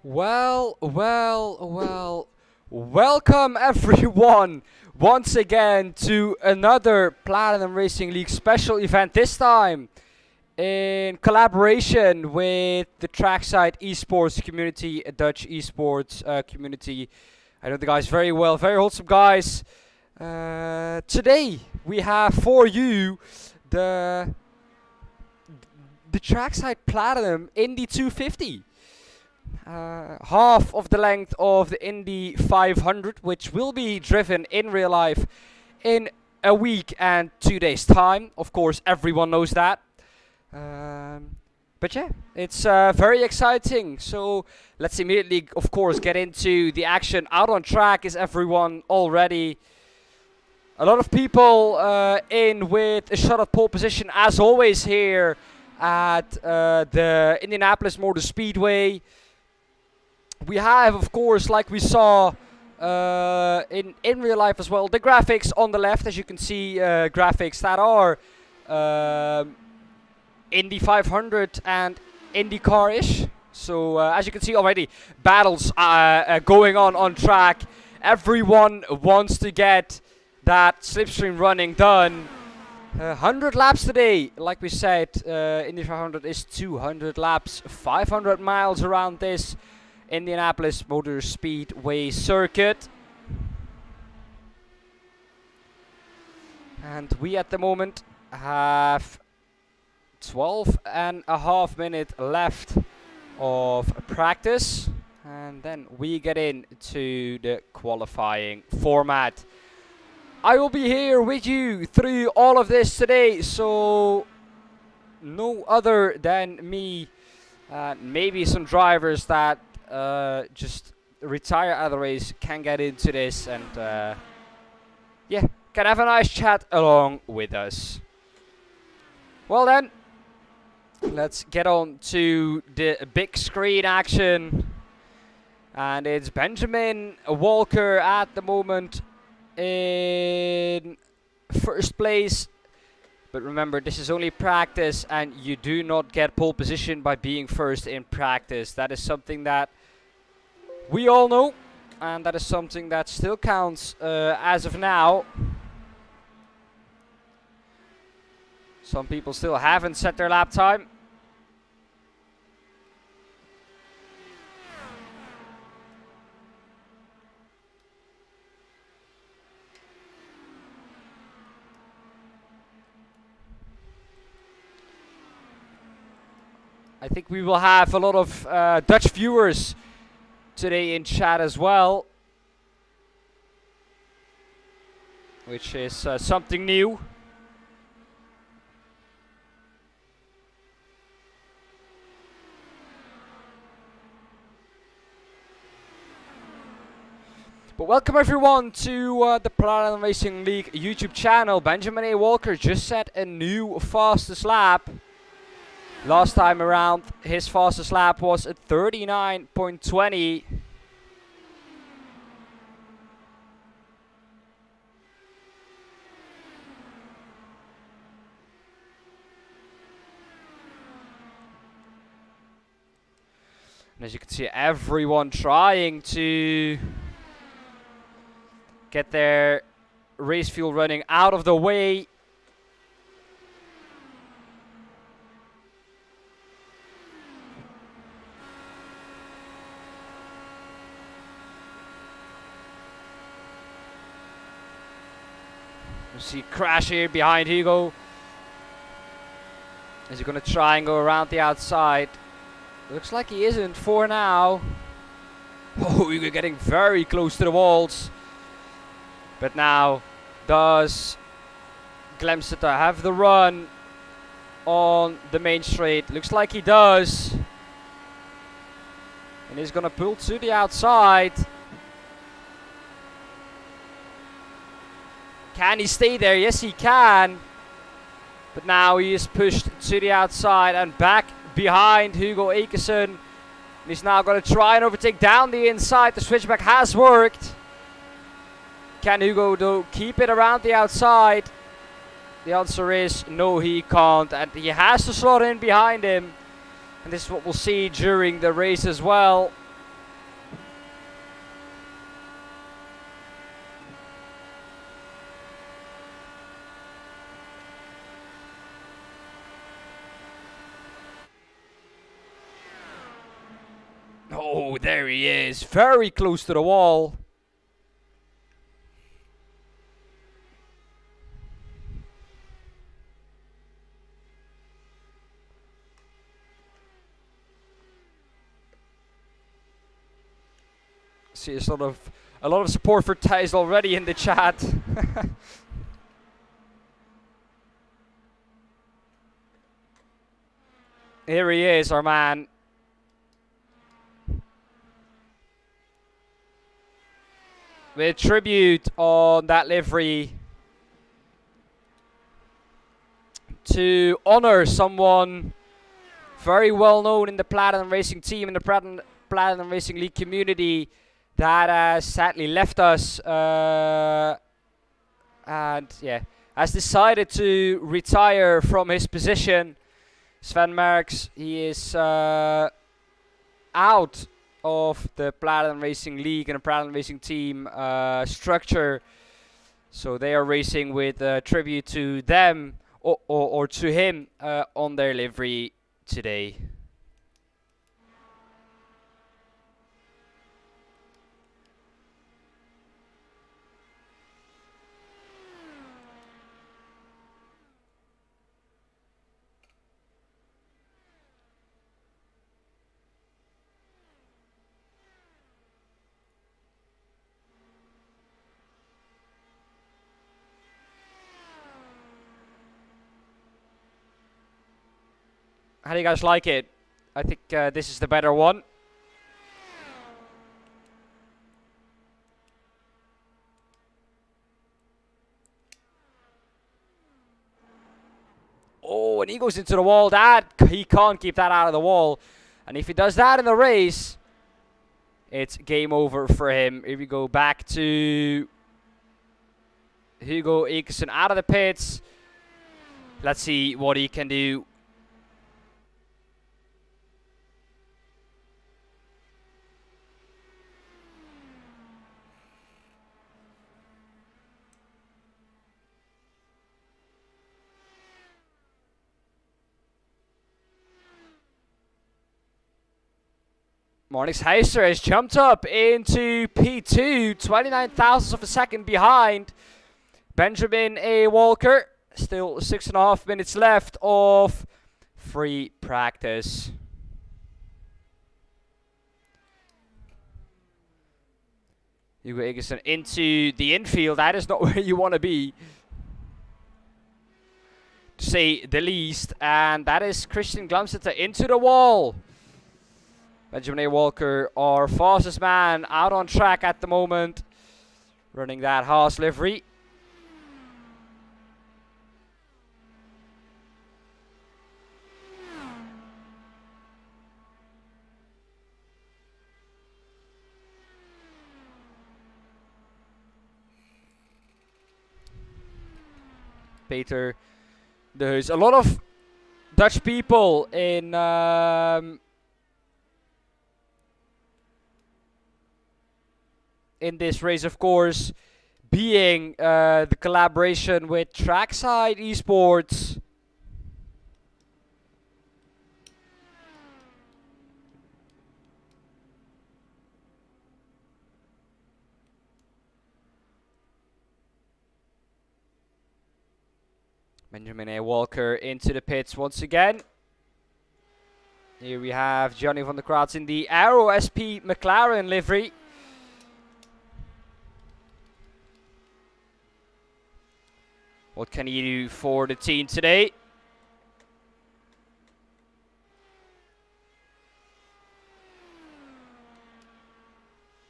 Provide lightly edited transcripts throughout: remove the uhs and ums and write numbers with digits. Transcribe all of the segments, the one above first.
Well, welcome everyone once again to another Platinum Racing League special event, this time in collaboration with the Trackside esports community, a Dutch esports community. I know the guys very well, very wholesome guys. Today we have for you the Trackside-Platinum Indy 250. Half of the length of the Indy 500, which will be driven in real life in a week and 2 days time. Of course, everyone knows that. But yeah, it's very exciting. So let's immediately, of course, get into the action. Out on track is everyone already. A lot of people in with a shot at pole position, as always, here at the Indianapolis Motor Speedway. We have, of course, like we saw in real life as well, the graphics on the left, as you can see, graphics that are Indy 500 and IndyCar-ish. So as you can see already, battles going on track. Everyone wants to get that slipstream running done. 100 laps today, like we said. Indy 500 is 200 laps, 500 miles around this Indianapolis Motor Speedway circuit. And we at the moment have 12.5 minutes left of practice, and then we get into the qualifying format. I will be here with you through all of this today, so no other than me, maybe some drivers that just retire out of the race can get into this and yeah, can have a nice chat along with us. Well then, let's get on to the big screen action. And it's Benjamin Walker at the moment in first place. But remember, this is only practice and you do not get pole position by being first in practice. That is something that we all know. And that is something that still counts as of now. Some people still haven't set their lap time. I think we will have a lot of Dutch viewers today in chat as well, which is something new. But welcome everyone to the Platinum Racing League YouTube channel. Benjamin A. Walker just set a new fastest lap. Last time around, his fastest lap was at 39.20. And as you can see, everyone trying to get their race fuel running out of the way. You see crash here behind Hugo. Is he going to try and go around the outside? Looks like he isn't for now. Oh, you're getting very close to the walls. But now, does Glemseter have the run on the main straight? Looks like he does. And he's going to pull to the outside. Can he stay there? Yes, he can. But now he is pushed to the outside and back behind Hugo Akerson. And he's now going to try and overtake down the inside. The switchback has worked. Can Hugo, though, keep it around the outside? The answer is no, he can't. And he has to slot in behind him. And this is what we'll see during the race as well. Oh, there he is. Very close to the wall. See a lot of support for Thijs already in the chat. Here he is, our man. With tribute on that livery to honor someone very well known in the Platinum Racing team, in the Platinum Racing League community, that sadly left us and yeah, has decided to retire from his position. Sven Merckx, he is out of the Platinum Racing League and the Platinum Racing team structure. So they are racing with tribute to them or to him on their livery today. How do you guys like it? I think this is the better one. Oh, and he goes into the wall. He can't keep that out of the wall. And if he does that in the race, it's game over for him. Here we go back to Hugo Ekersen out of the pits. Let's see what he can do. Marnix Heister has jumped up into P2, 29 thousandths of a second behind Benjamin A. Walker. Still 6.5 minutes left of free practice. Hugo Ekersen into the infield. That is not where you want to be, to say the least. And that is Christian Glamseter into the wall. Benjamin A. Walker, our fastest man out on track at the moment, running that Haas livery. Peter, there's a lot of Dutch people in this race, of course, being the collaboration with Trackside Esports. Benjamin A. Walker into the pits once again. Here we have Johnny van der Kraats in the Aero SP McLaren livery. What can he do for the team today?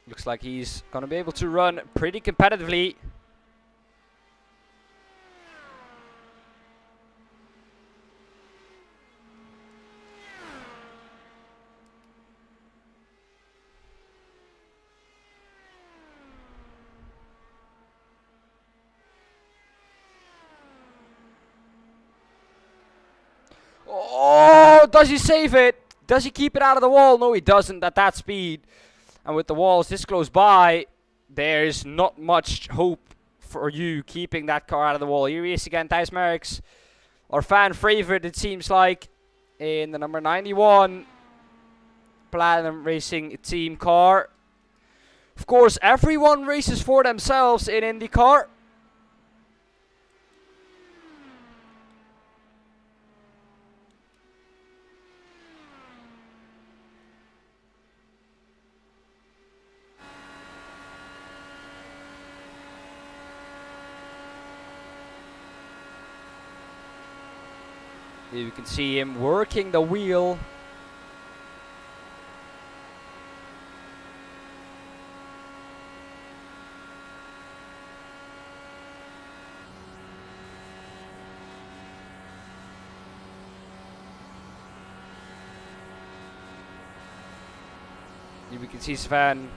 Looks like he's going to be able to run pretty competitively. Oh, does he save it? Does he keep it out of the wall? No, he doesn't at that speed. And with the walls this close by, there's not much hope for you keeping that car out of the wall. Here he is again, Thijs Merckx, our fan favorite, it seems like, in the number 91 Platinum Racing team car. Of course, everyone races for themselves in IndyCar. You can see him working the wheel. Here we can see Sven.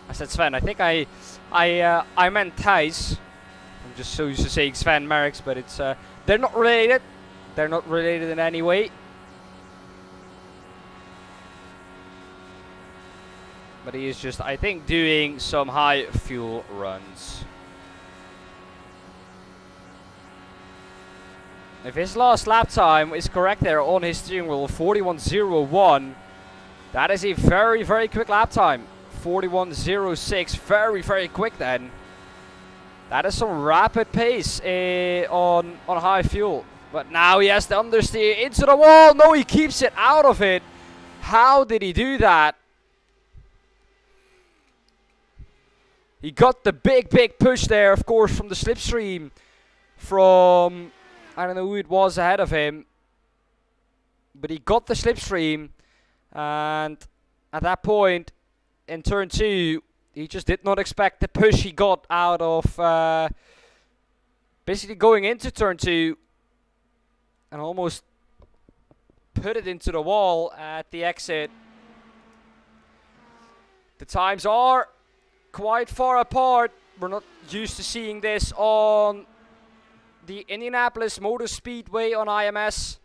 I said Sven. I think I meant Thijs. I'm just so used to saying Sven Merckx, but it's they're not related. They're not related in any way. But he is just, I think, doing some high fuel runs. If his last lap time is correct there on his steering wheel, 41.01, that is a very, very quick lap time. 41.06, very, very quick then. That is some rapid pace on high fuel. But now he has to understeer into the wall. No, he keeps it out of it. How did he do that? He got the big push there, of course, from the slipstream from, I don't know who it was ahead of him, but he got the slipstream, and at that point in turn 2, he just did not expect the push he got out of basically going into turn 2 and almost put it into the wall at the exit. The times are quite far apart. We're not used to seeing this on the Indianapolis Motor Speedway on IMS.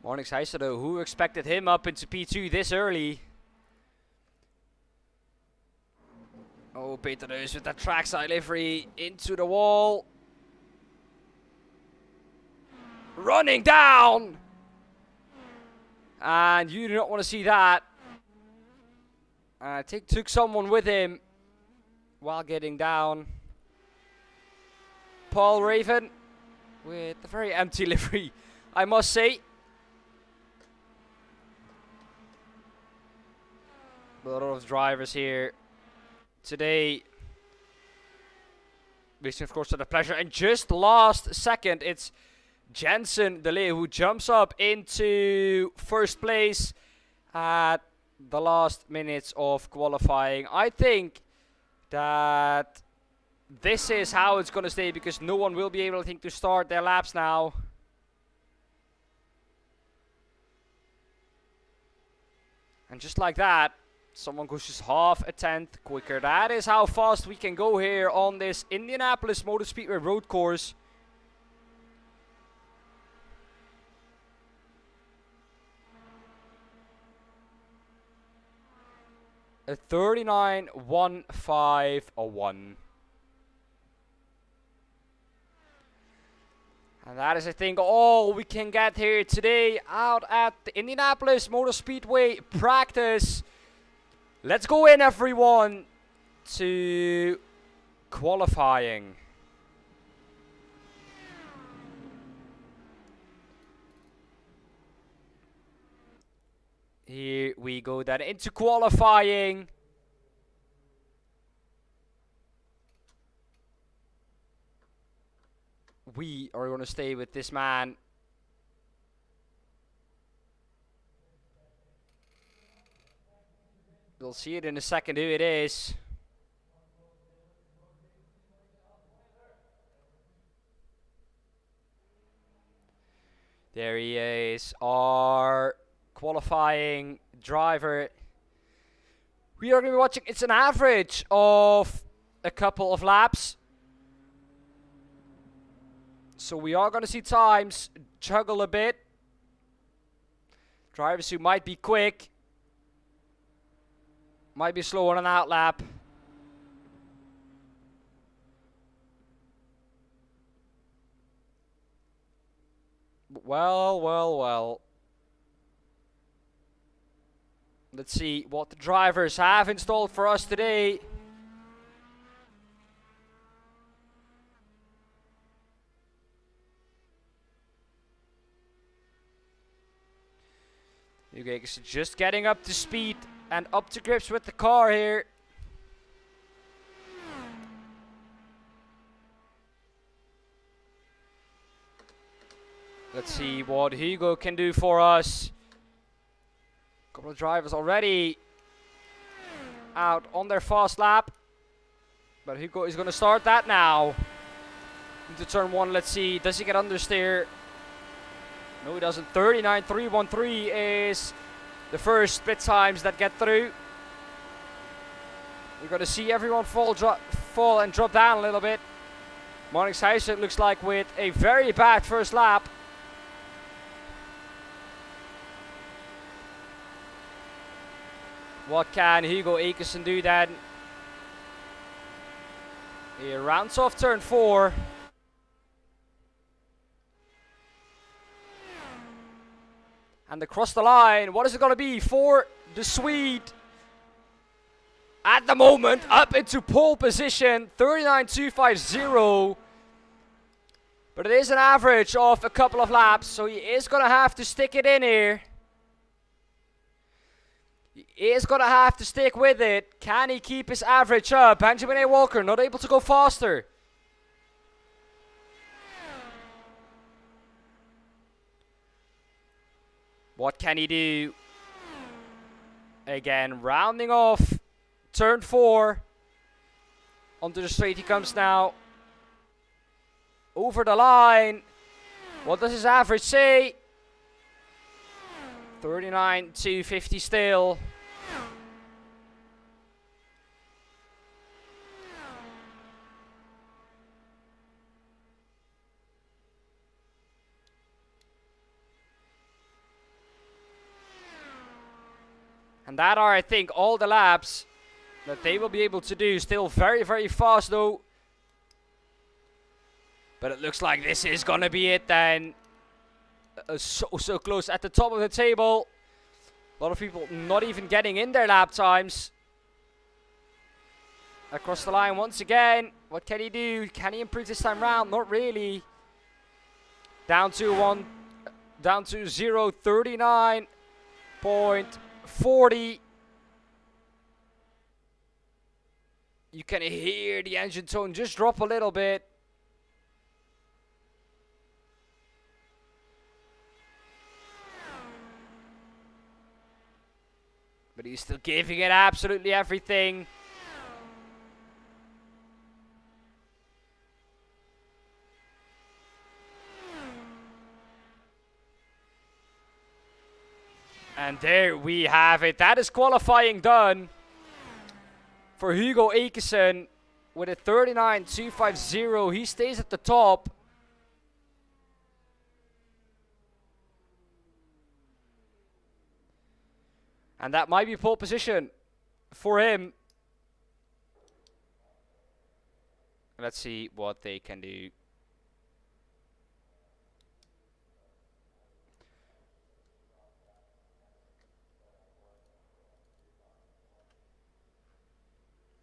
Morning, Heisero. Who expected him up into P2 this early? Oh, Peter Reus with that trackside livery into the wall. Running down! And you do not want to see that. I think took someone with him while getting down. Paul Raven with a very empty livery, I must say. A lot of drivers here today. Wishing, of course, for the pleasure. And just last second, it's Jensen Delay who jumps up into first place at the last minutes of qualifying. I think that this is how it's going to stay, because no one will be able, I think, to start their laps now. And just like that, someone goes just half a tenth quicker. That is how fast we can go here on this Indianapolis Motor Speedway road course. A 39.1501. And that is, I think, all we can get here today out at the Indianapolis Motor Speedway practice. Let's go in, everyone, to qualifying. Here we go then into qualifying. We are going to stay with this man. We'll see it in a second who it is. There he is, our qualifying driver. We are going to be watching, it's an average of a couple of laps. So we are going to see times juggle a bit. Drivers who might be quick, might be slow on an out lap. Well. Let's see what the drivers have installed for us today. Okay, so just getting up to speed and up to grips with the car here. Let's see what Hugo can do for us. A couple of drivers already out on their fast lap. But Hugo is going to start that now. Into turn 1, let's see. Does he get understeer? No, he doesn't. 39.313 is the first split times that get through. We're going to see everyone fall and drop down a little bit. Marnix it looks like with a very bad first lap. What can Hugo Akerson do then? He rounds off turn 4. And across the line, what is it going to be for the Swede? At the moment, up into pole position, 39.250. But it is an average of a couple of laps, so he is going to have to stick it in here. He is going to have to stick with it. Can he keep his average up? Benjamin A. Walker not able to go faster. What can he do? Again, rounding off turn 4. Onto the straight he comes now. Over the line. What does his average say? 39.250 still. And that are, I think, all the laps that they will be able to do. Still very, very fast though. But it looks like this is going to be it then. So close at the top of the table. A lot of people not even getting in their lap times. Across the line once again. What can he do? Can he improve this time round? Not really. Down to 0.39.40. You can hear the engine tone just drop a little bit. But he's still giving it absolutely everything. And there we have it. That is qualifying done for Hugo Ekesen with a 39.250. He stays at the top. And that might be pole position for him. Let's see what they can do.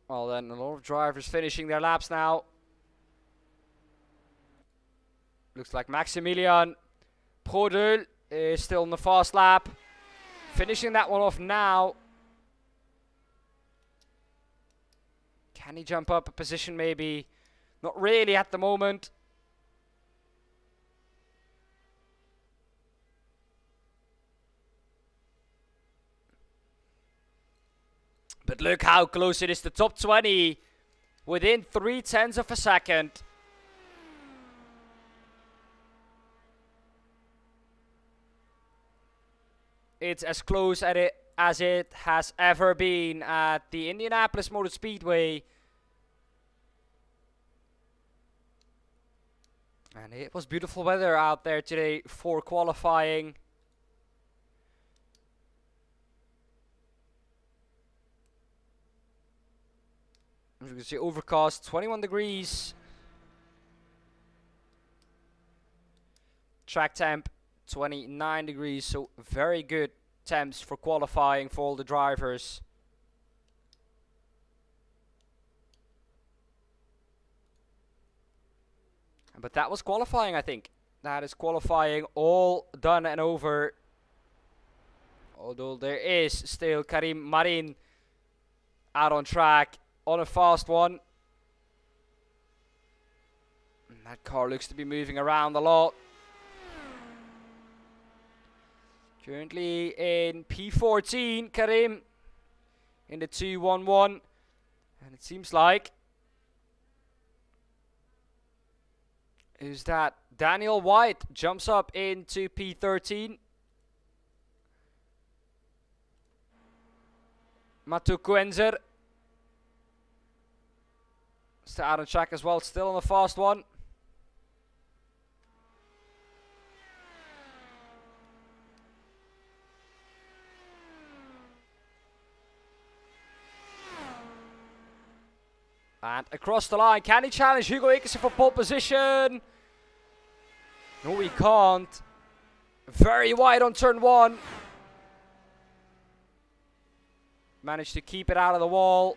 Well then, a lot of drivers finishing their laps now. Looks like Maximilian Prodel is still in the fast lap. Finishing that one off now. Can he jump up a position maybe? Not really at the moment. But look how close it is to top 20. Within 0.3 of a second. It's as close as it has ever been at the Indianapolis Motor Speedway. And it was beautiful weather out there today for qualifying. As you can see, overcast, 21 degrees. Track temp, 29 degrees, so very good temps for qualifying for all the drivers. But that was qualifying, I think. That is qualifying all done and over. Although there is still Karim Marin out on track on a fast one. And that car looks to be moving around a lot. Currently in P14, Karim in the 211. And it seems like, who's that? Daniel White jumps up into P13. Matu Kuenzer still out on track as well, still on the fast one. And across the line, can he challenge Hugo Ekesen for pole position? No, he can't. Very wide on turn 1. Managed to keep it out of the wall.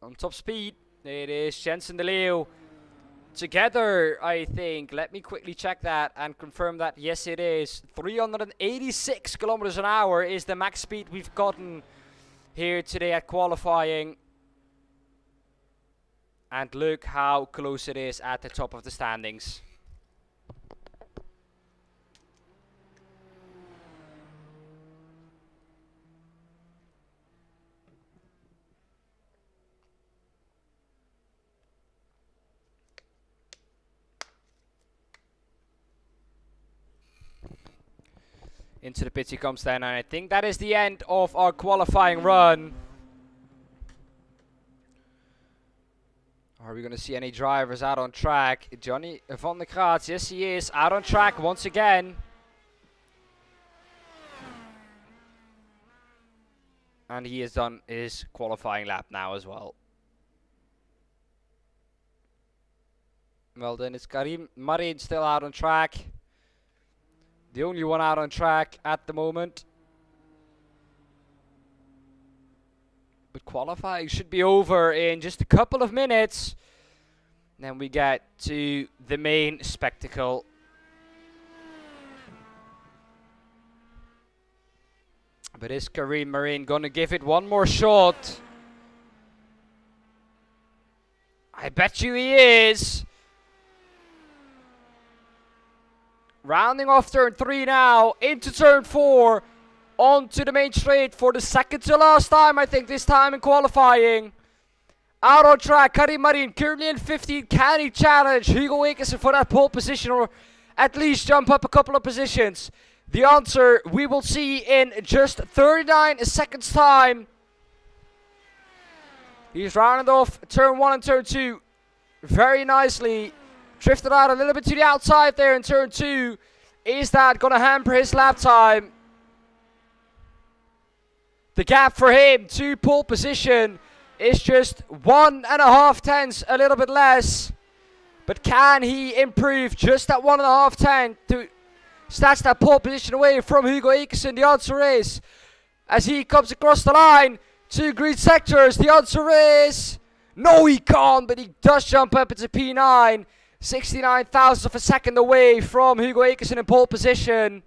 On top speed, it is Jensen De Leeuw. Together, I think. Let me quickly check that and confirm that. Yes, it is. 386 kilometers an hour is the max speed we've gotten here today at qualifying. And look how close it is at the top of the standings. Into the pits he comes then, and I think that is the end of our qualifying run. Are we going to see any drivers out on track? Johnny van der Graat, yes he is, out on track once again. And he has done his qualifying lap now as well. Well then it's Karim Marin still out on track. The only one out on track at the moment. But qualifying should be over in just a couple of minutes. Then we get to the main spectacle. But is Karim Marin gonna give it one more shot? I bet you he is. Rounding off turn 3 now, into turn 4, onto the main straight for the second to last time, I think, this time in qualifying. Out on track, Karim Marin, currently in 15th. Can he challenge Hugo Ekkersen for that pole position, or at least jump up a couple of positions? The answer we will see in just 39 seconds time. He's rounded off turn 1 and turn 2 very nicely. Drifted out a little bit to the outside there in turn 2. Is that going to hamper his lap time? The gap for him to pole position is just 1.5 tenths, a little bit less. But can he improve just that 1.5 tenths to snatch that pole position away from Hugo Ekkersen? The answer is, as he comes across the line, 2 green sectors, the answer is, no he can't, but he does jump up into P9. 69 thousandths of a second away from Hugo Ekkersen in pole position.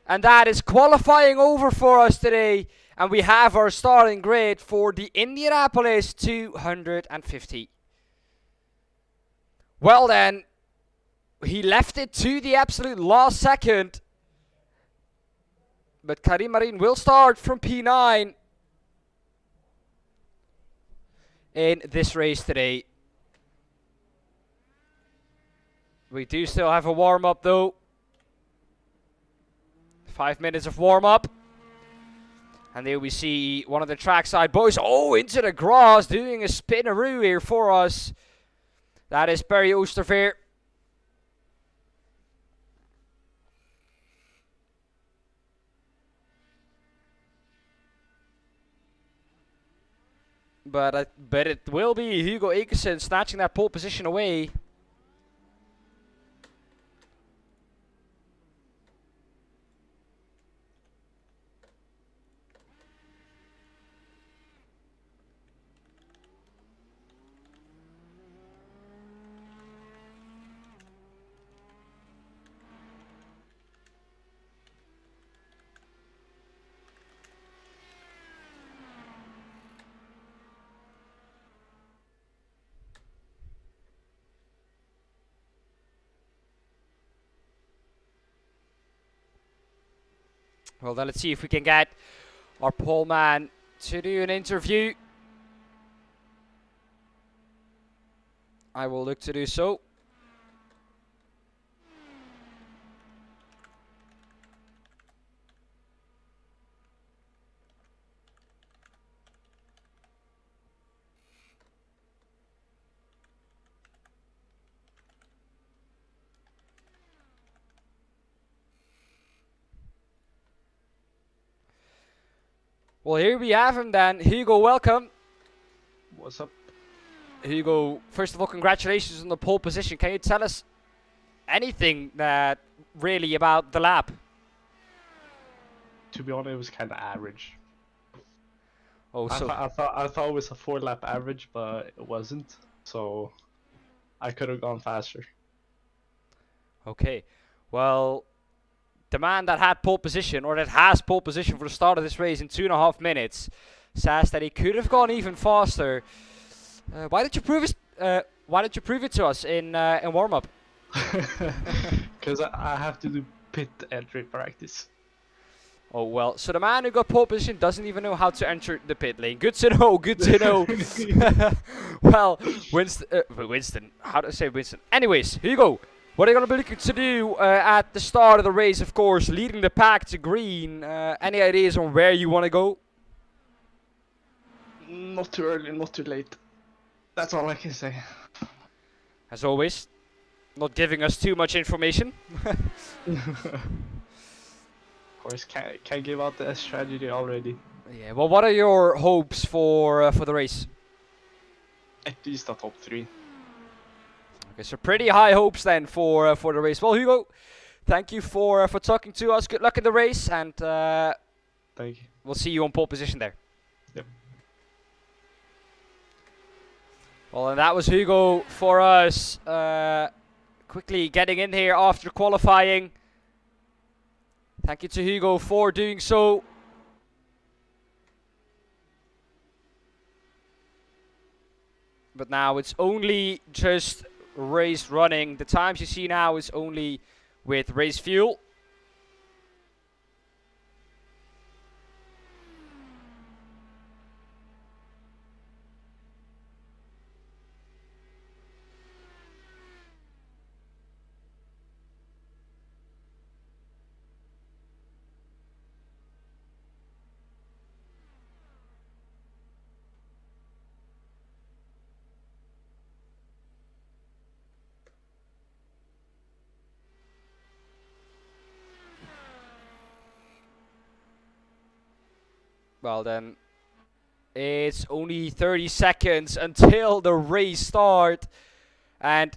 And that is qualifying over for us today. And we have our starting grid for the Indianapolis 250. Well then, he left it to the absolute last second. But Karim Marin will start from P9 in this race today. We do still have a warm-up though. 5 minutes of warm-up. And there we see one of the trackside boys. Oh, into the grass, doing a spinaroo here for us. That is Perry Oosterveer. But it will be Hugo Ekkersen snatching that pole position away. Well, then let's see if we can get our pole man to do an interview. I will look to do so. Well, here we have him then. Hugo, welcome. What's up? Hugo, first of all, congratulations on the pole position. Can you tell us anything that really about the lap? To be honest, it was kind of average. Oh, I, so th- I thought I thought it was a 4 lap average, but it wasn't. So I could have gone faster. okay. Well, the man that had pole position, or that has pole position for the start of this race in 2.5 minutes, says that he could have gone even faster. Why did you prove it? Why did you prove it to us in warm up? Because I have to do pit entry practice. Oh well, so the man who got pole position doesn't even know how to enter the pit lane. Good to know. Good to know. Well, Winston. How do I say Winston? Anyways, here you go. What are you gonna be looking to do at the start of the race? Of course, leading the pack to green. Any ideas on where you want to go? Not too early, not too late. That's all I can say. As always, not giving us too much information. Of course, can't give out the strategy already. Yeah. Well, what are your hopes for the race? At least a top 3. Okay, so pretty high hopes then for the race. Well, Hugo, thank you for talking to us. Good luck in the race, and Thank you. we'll see you on pole position there. Yep. Well, and that was Hugo for us. Quickly getting in here after qualifying. Thank you to Hugo for doing so. But now it's only just race running. The times you see now is only with race fuel. Well then, it's only 30 seconds until the race start. And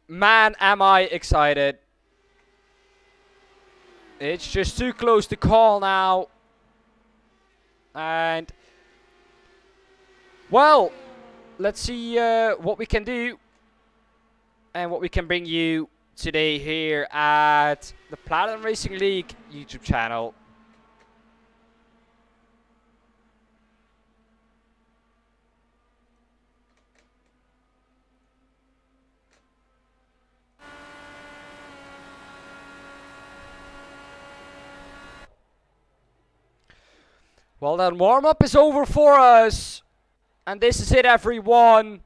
man, am I excited. It's just too close to call now. And, well, let's see what we can do. And what we can bring you today here at the Platinum Racing League YouTube channel. Well then, warm-up is over for us. And this is it, everyone.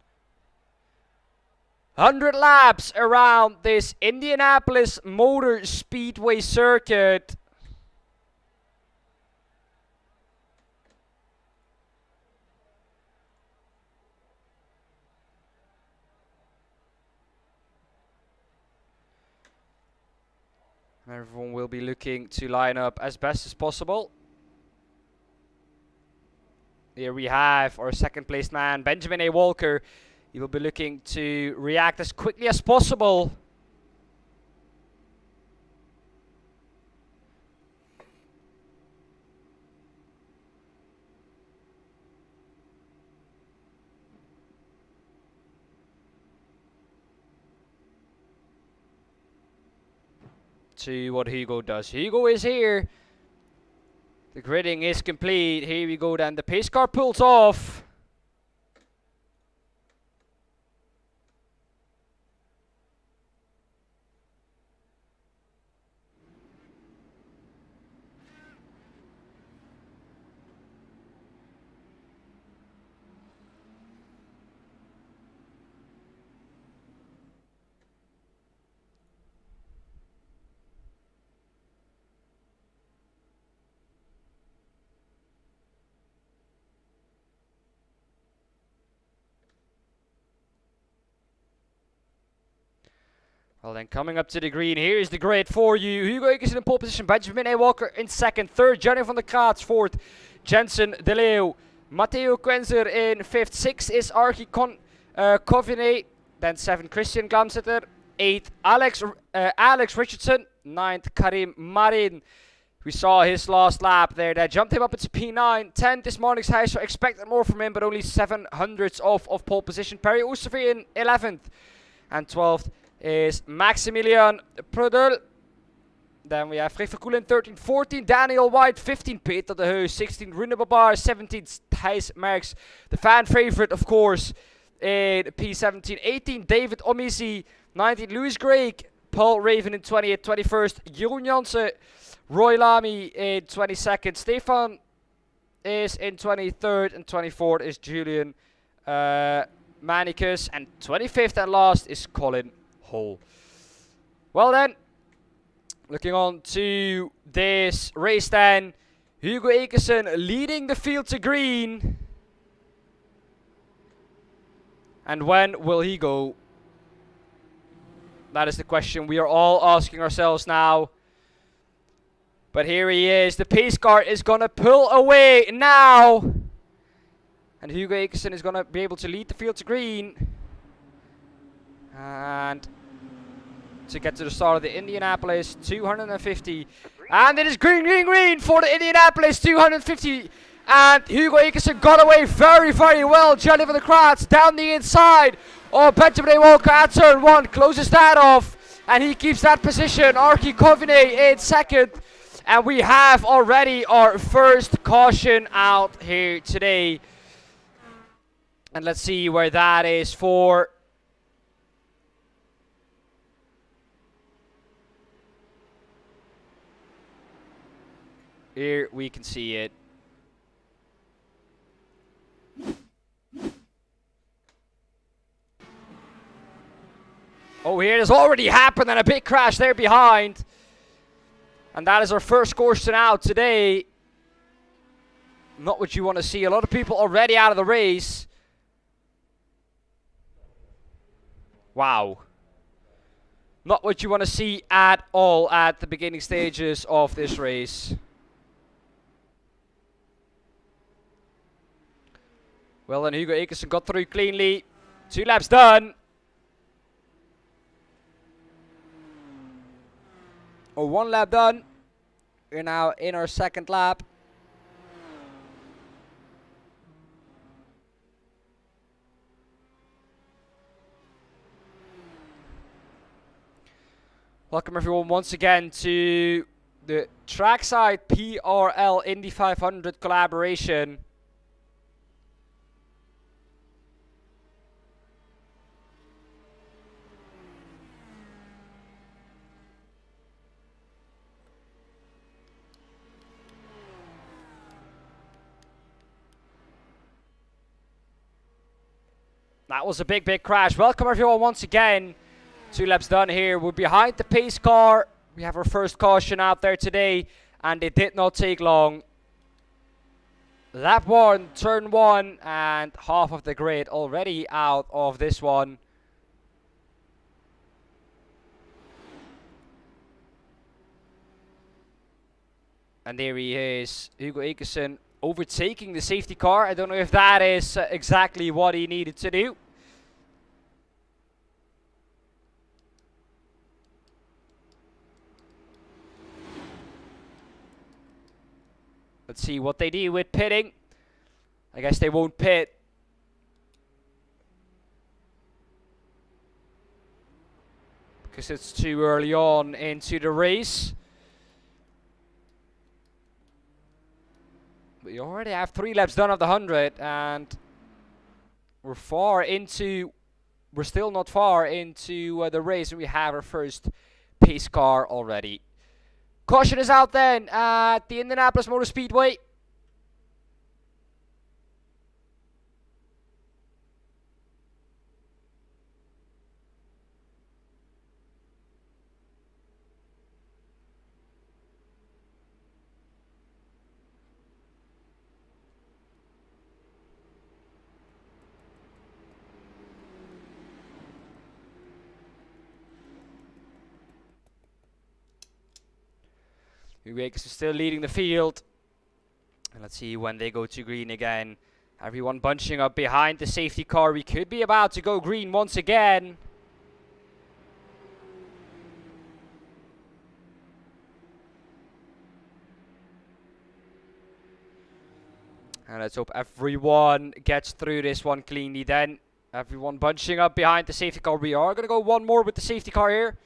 100 laps around this Indianapolis Motor Speedway circuit. Everyone will be looking to line up as best as possible. Here we have our second placed man, Benjamin A. Walker. He will be looking to react as quickly as possible. To what Hugo does. Hugo is here. The gridding is complete. Here we go then. The pace car pulls off. Well then, coming up to the green, here's the grid for you. Hugo Ekers in pole position, Benjamin A. Walker in second, third, Johnny van der Kaats, fourth, Jensen De Leeuw, Matteo Quenzer in fifth, sixth is Archie Covinet, then seventh, Christian Glamsetter, eighth, Alex Richardson, ninth, Karim Marin. We saw his last lap there. That jumped him up into P9. 10th this morning's high, so expected more from him, but only 700ths off of pole position. Perry Oosterveen in 11th. And 12th is Maximilian Prudel. Then we have Frik Verkoelen 13, 14, Daniel White 15, Peter de Heus 16, Rune Babar 17, Thijs Merckx, the fan favorite of course in P17, 18, David Omisi, 19, Louis Gregg, Paul Raven in 20th, 21st, Jeroen Jansen, Roy Lamy in 22nd, Stefan is in 23rd, and 24th is Julian Manicus, and 25th and last is Colin Hall. Well then, looking on to this race then, Hugo Ekersen leading the field to green. And when will he go? That is the question we are all asking ourselves now. But here he is. The pace car is going to pull away now. And Hugo Ekersen is going to be able to lead the field to green. And to get to the start of the Indianapolis 250. And it is green, green, green for the Indianapolis 250. And Hugo Ekersen got away very, very well. Jennifer de Kratz down the inside. Oh, Benjamin Walker at turn 1 closes that off. And he keeps that position. Archie Coveney in second. And we have already our first caution out here today. And let's see where that is for. Here we can see it. Oh, here it has already happened and a big crash there behind. And that is our first caution out today. Not what you want to see. A lot of people already out of the race. Wow. Not what you want to see at all at the beginning stages of this race. Well, then Hugo Ekersen got through cleanly. 2 laps done. Or 1 lap done. We're now in our second lap. Welcome everyone once again to the Trackside PRL Indy 500 collaboration. That was a big, big crash. Welcome everyone once again. 2 laps done here. We're behind the pace car. We have our first caution out there today. And it did not take long. Lap 1, turn 1. And half of the grid already out of this one. And there he is. Hugo Ekersen overtaking the safety car. I don't know if that is exactly what he needed to do. Let's see what they do with pitting. I guess they won't pit. Because it's too early on into the race. We already have 3 laps done of the 100, and we're still not far into the race, and we have our first pace car already. Caution is out then at the Indianapolis Motor Speedway. Hugo Ekersen is still leading the field. And let's see when they go to green again. Everyone bunching up behind the safety car. We could be about to go green once again. And let's hope everyone gets through this one cleanly then. Everyone bunching up behind the safety car. We are going to go one more with the safety car here.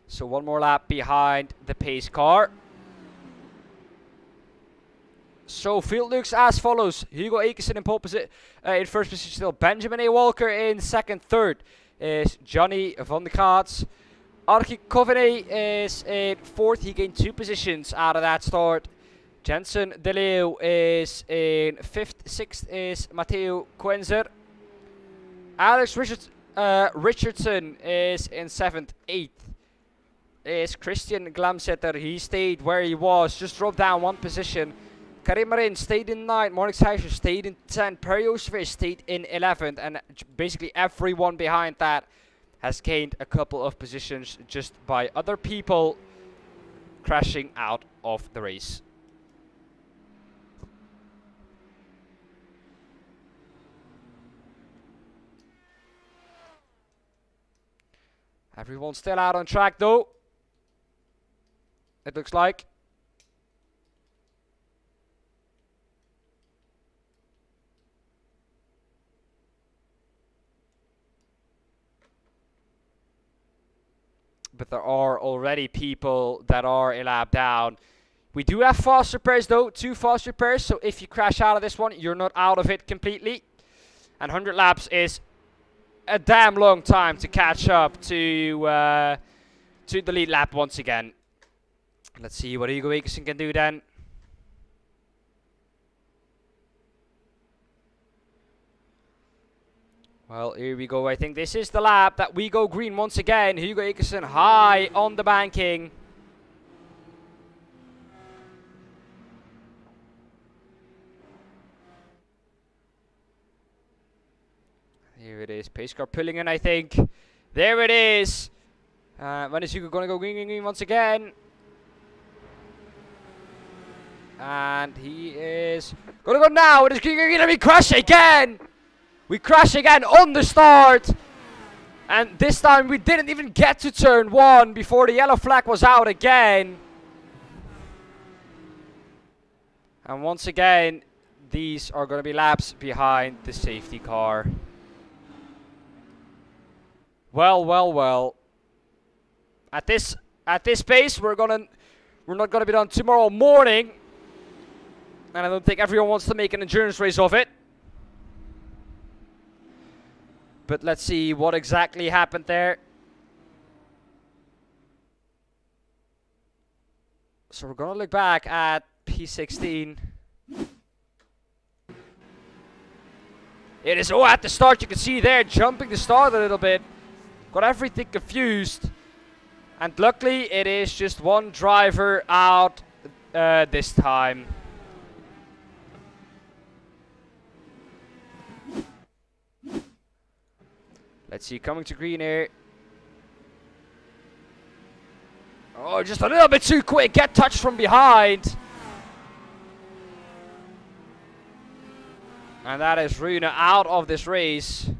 So one more lap behind the pace car. So field looks as follows. Hugo Akerson in pole position, in first position still. Benjamin A. Walker in second. Third is Johnny van de Kaats. Archie Coveney is in fourth. He gained 2 positions out of that start. Jensen De Leeuw is in fifth. Sixth is Matteo Quenzer. Alex Richardson is in seventh. Eighth is Christian Glamsetter. He stayed where he was, just dropped down 1 position. Karim Marin stayed in 9th. Marnix Heischer stayed in 10th. Perry Oosterveer stayed in 11th. And basically everyone behind that has gained a couple of positions just by other people crashing out of the race. Everyone's still out on track though. It looks like. But there are already people that are a lap down. We do have fast repairs though, 2 fast repairs. So if you crash out of this one, you're not out of it completely. And 100 laps is a damn long time to catch up to the lead lap once again. Let's see what Hugo Akerson can do then. Well, here we go. I think this is the lap that we go green once again. Hugo Akerson high on the banking. Here it is. Pace car pulling in, I think. There it is. When is Hugo going to go green, green, green once again? And he is going to go now. It is green, green, green. And we crash again. We crash again on the start. And this time we didn't even get to turn 1 before the yellow flag was out again. And once again, these are going to be laps behind the safety car. Well, well, well. At this pace, we're not gonna be done tomorrow morning. And I don't think everyone wants to make an endurance race of it. But let's see what exactly happened there. So we're gonna look back at P16. It is, oh, at the start you can see there, jumping the start a little bit. Got everything confused. And luckily it is just 1 driver out this time. Let's see, coming to green here. Oh, just a little bit too quick. Get touched from behind. And that is Rune out of this race.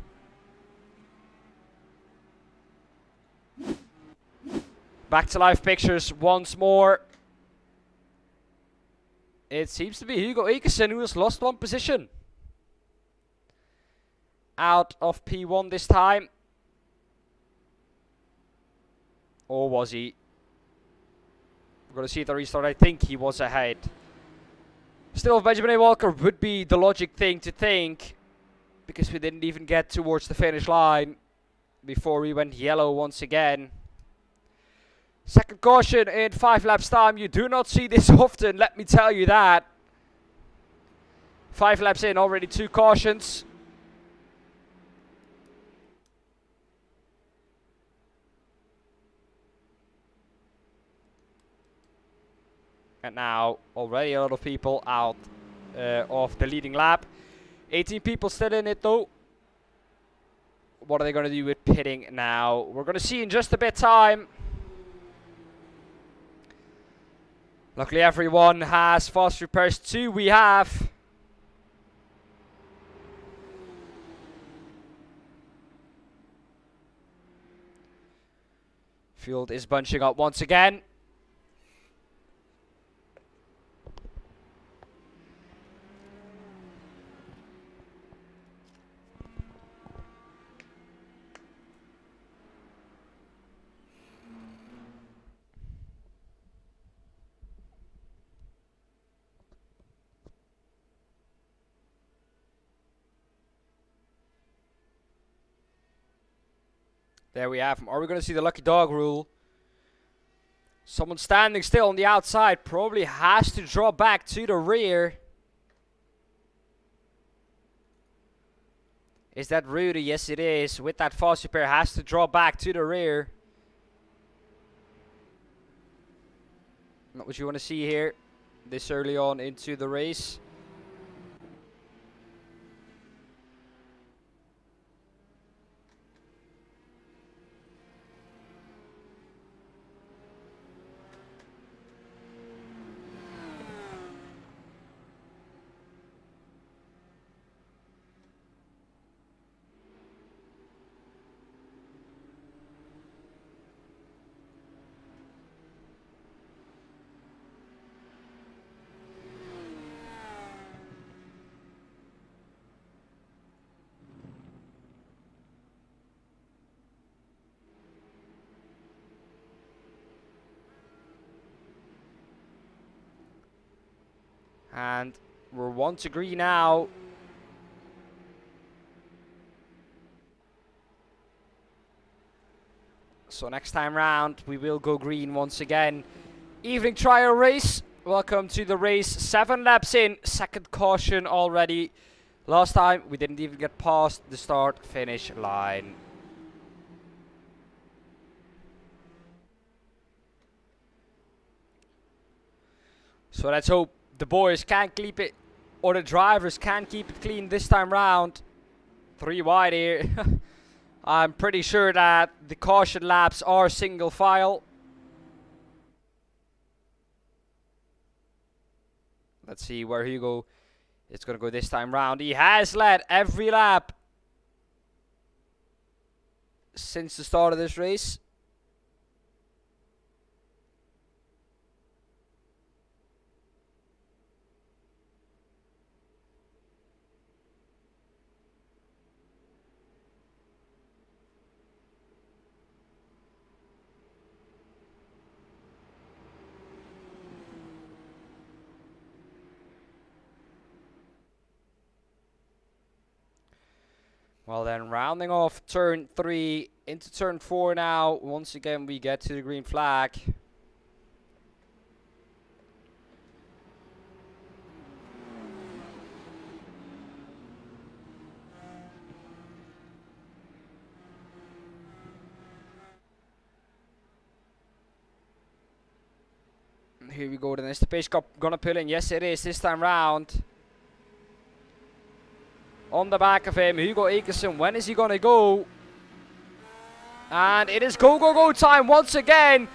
Back to live pictures once more. It seems to be Hugo Akerson who has lost 1 position. Out of P1 this time. Or was he? We're going to see the restart. I think he was ahead. Still, Benjamin A. Walker would be the logic thing to think. Because we didn't even get towards the finish line before we went yellow once again. Second caution in 5 laps time. You do not see this often, let me tell you that. 5 laps in, already 2 cautions. And now already a lot of people out of the leading lap. 18 people still in it though. What are they going to do with pitting now? We're going to see in just a bit time. Luckily everyone has fast repairs too. We have. Field is bunching up once again. There we have him. Are we going to see the lucky dog rule? Someone standing still on the outside probably has to draw back to the rear. Is that Rudy? Yes, it is. With that fast repair, has to draw back to the rear. Not what you want to see here this early on into the race. And we're 1 to green now. So next time round, we will go green once again. Evening trial race. Welcome to the race. 7 laps in. Second caution already. Last time, we didn't even get past the start-finish line. So let's hope the boys can keep it, or the drivers can keep it clean this time round. 3 wide here. I'm pretty sure that the caution laps are single file. Let's see where Hugo is going to go this time round. He has led every lap since the start of this race. Well then, rounding off turn 3 into turn 4 now. Once again, we get to the green flag. Here we go, then is the pace car gonna pull in? Yes, it is this time round. On the back of him, Hugo Akerson, when is he gonna go? And it is go, go, go time once again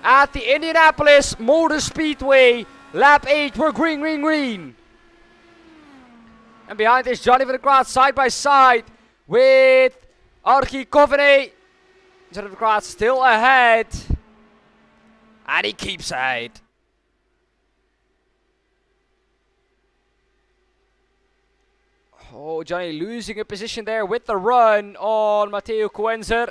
at the Indianapolis Motor Speedway. Lap 8, we're green, green, green. And behind is Johnny Vinogradov side by side with Archie Coveney. Johnny Vinogradov still ahead. And he keeps ahead. Oh, Johnny losing a position there with the run on Matteo Coenzer.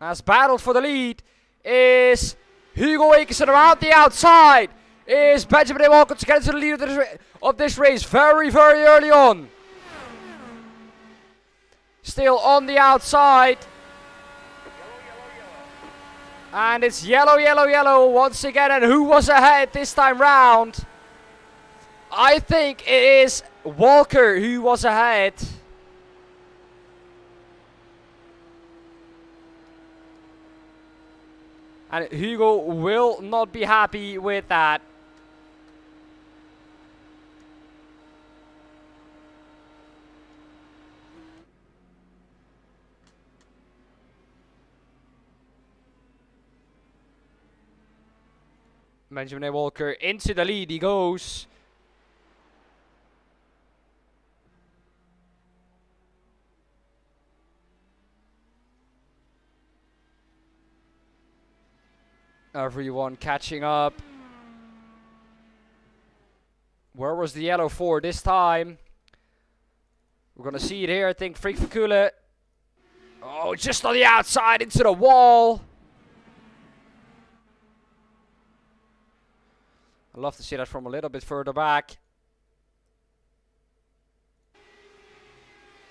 As battled for the lead is Hugo Akerson around the outside. Is Benjamin Walker to get into the lead of this race very, very early on. Still on the outside. And it's yellow, yellow, yellow once again. And who was ahead this time round? I think it is Walker who was ahead. And Hugo will not be happy with that. Benjamin Walker into the lead he goes. Everyone catching up. Where was the yellow for this time? We're gonna see it here, I think. Freak Fakula. Oh, just on the outside into the wall. I'd love to see that from a little bit further back.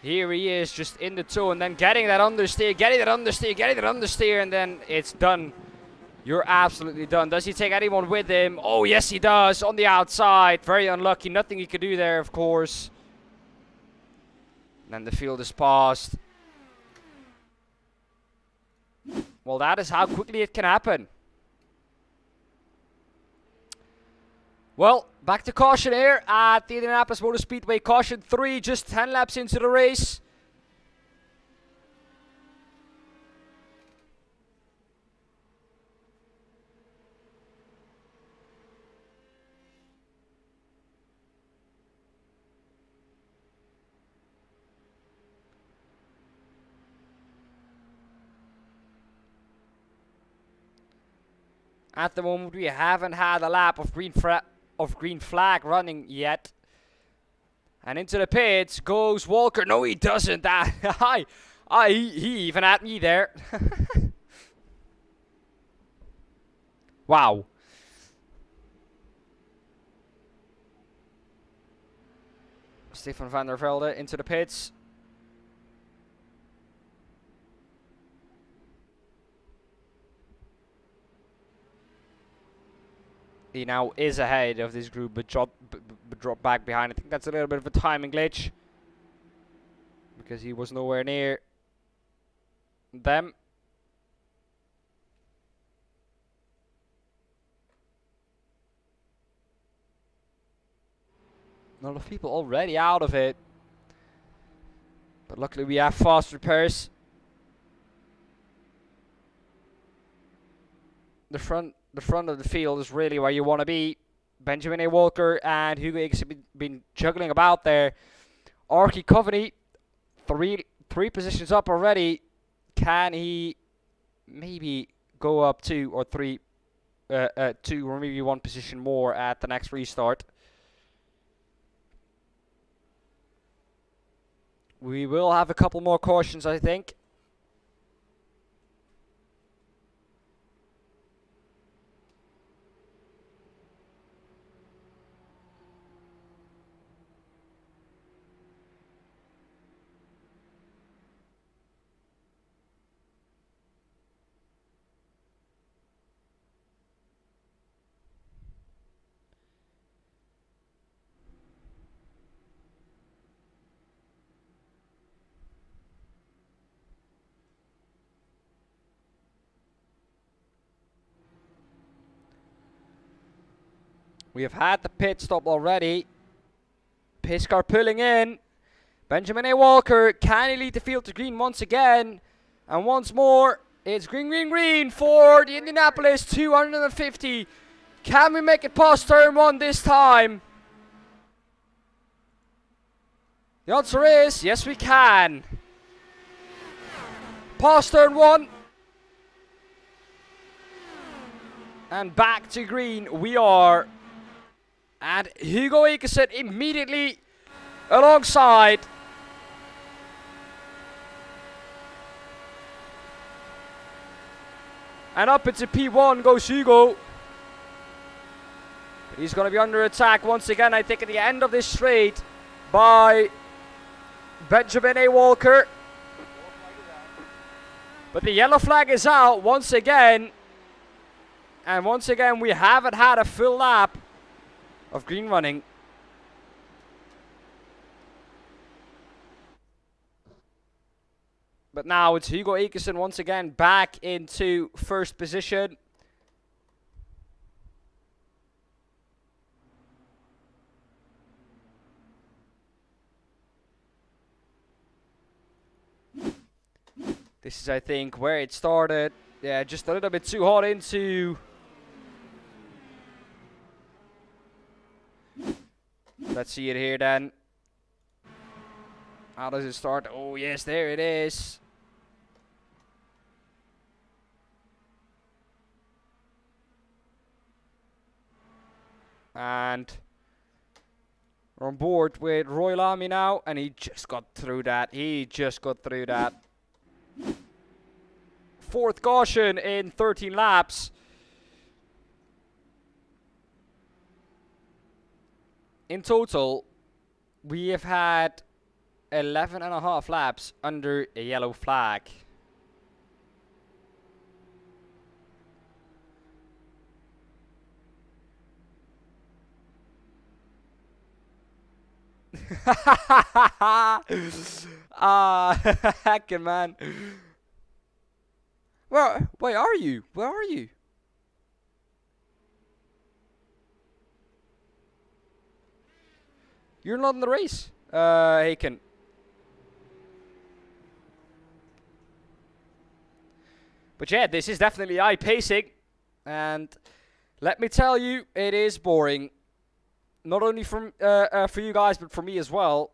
Here he is, just in the toe, and then getting that understeer, getting that understeer, and then it's done. You're absolutely done. Does he take anyone with him? Oh, yes, he does. On the outside. Very unlucky. Nothing he could do there, of course. And then the field is passed. Well, that is how quickly it can happen. Well, back to caution here at the Indianapolis Motor Speedway. Caution 3, just 10 laps into the race. At the moment, we haven't had a lap of green flag running yet. And into the pits goes Walker. No, he doesn't. He even had me there. Wow. Stefan van der Velde into the pits. He now is ahead of this group, but dropped back behind. I think that's a little bit of a timing glitch, because he was nowhere near them. A lot of people already out of it, but luckily we have fast repairs. The front of the field is really where you want to be. Benjamin A. Walker and Hugo X have been juggling about there. Archie Coveney, three positions up already. Can he maybe go up 2 or 3, 2 or maybe 1 position more at the next restart? We will have a couple more cautions, I think. We have had the pit stop already. Pace car pulling in. Benjamin A. Walker, can he lead the field to green once again? And once more, it's green, green, green for the Indianapolis 250. Can we make it past turn 1 this time? The answer is, yes we can. Past turn 1. And back to green we are. And Hugo Ekersen immediately alongside. And up into P1 goes Hugo. He's going to be under attack once again, I think, at the end of this straight by Benjamin A. Walker. But the yellow flag is out once again. And once again, we haven't had a full lap of green running. But now it's Hugo Ekersen once again back into first position. This is, I think, where it started. Yeah, just a little bit too hot into. Let's see it here then. How does it start? Oh yes, there it is. And we're on board with Roy Lamy now, and he just got through that. Fourth caution in 13 laps. In total, we have had 11.5 laps under a yellow flag. Heckin' man. Where are you? Where are you? You're not in the race, Haken. But yeah, this is definitely eye pacing, and let me tell you, it is boring. Not only from for you guys, but for me as well.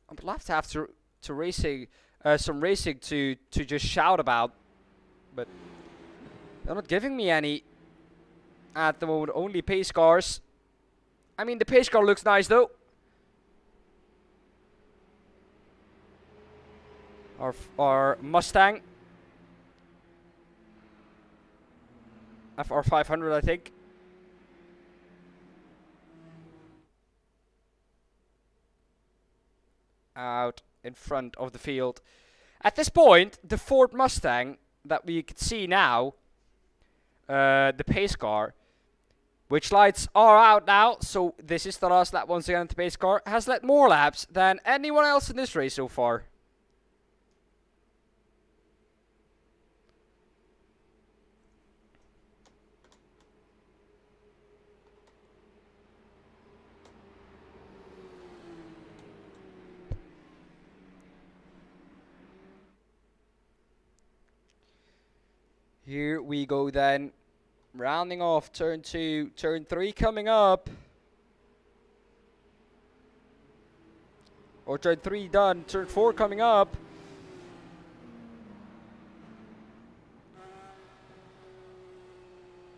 I would love to have to racing, some racing to just shout about, but they're not giving me any at the moment. Only pace cars. I mean, the pace car looks nice though. Our Mustang FR 500, I think. Out in front of the field. At this point, the Ford Mustang that we can see now, the pace car, which lights are out now, so this is the last lap once again. The pace car has led more laps than anyone else in this race so far. Here we go then. Rounding off turn 2, turn 3 coming up. Or turn 3 done, turn 4 coming up.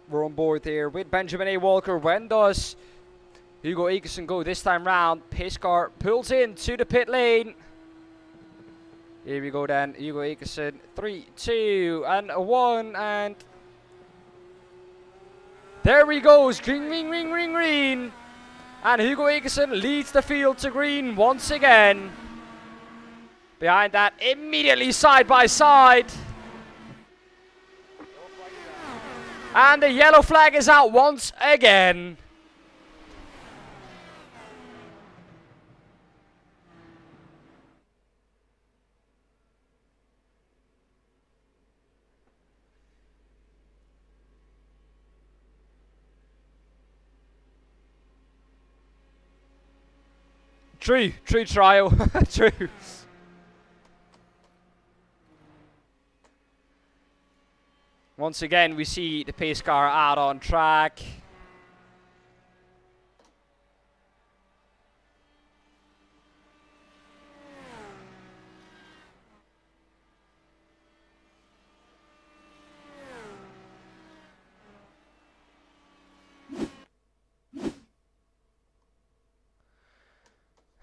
We're on board here with Benjamin A. Walker. When does Hugo Ekersen go this time round? Pace car pulls into the pit lane. Here we go then, Hugo Ekersen, 3, 2, and 1, and there he goes, green, green, green, green, green, and Hugo Ekersen leads the field to green once again. Behind that, immediately side by side, and the yellow flag is out once again. True trial. True. Once again, we see the pace car out on track.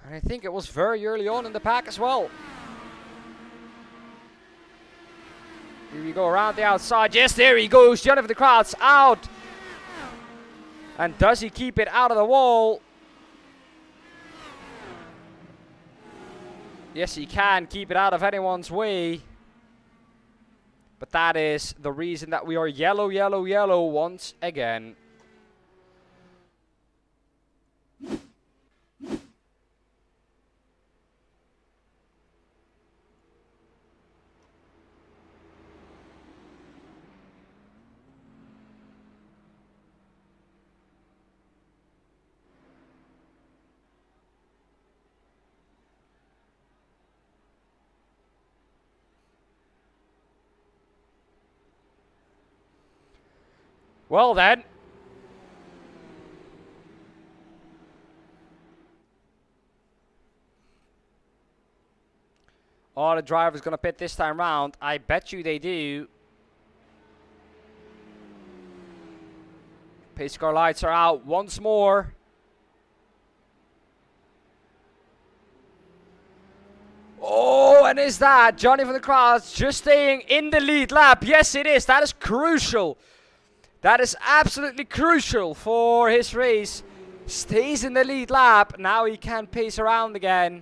And I think it was very early on in the pack as well. Here we go around the outside. Yes, there he goes. Jonathan the Crowd's out. And does he keep it out of the wall? Yes, he can keep it out of anyone's way. But that is the reason that we are yellow, yellow, yellow once again. Well then. Are the drivers going to pit this time round? I bet you they do. Pace car lights are out once more. Oh, and is that Johnny van der Kraats just staying in the lead lap? Yes, it is. That is crucial. That is absolutely crucial for his race. Stays in the lead lap. Now he can pace around again.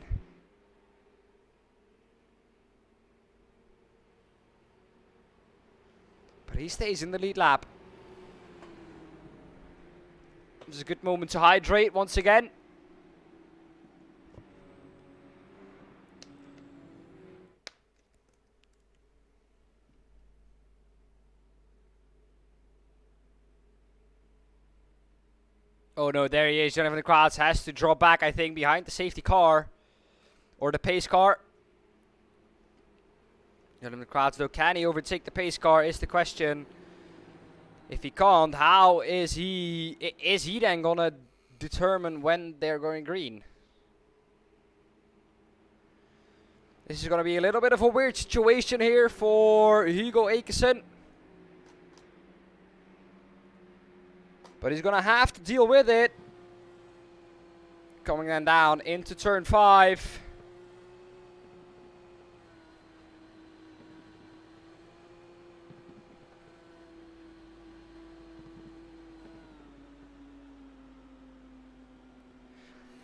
he stays in the lead lap. This is a good moment to hydrate once again. Oh no, there he is. Jonathan Kratz has to drop back, I think, behind the safety car. Or the pace car. Jonathan Kratz, though, can he overtake the pace car is the question. If he can't, how is he then gonna determine when they're going green? This is gonna be a little bit of a weird situation here for Hugo Akerson. But he's gonna have to deal with it. Coming then down into turn 5.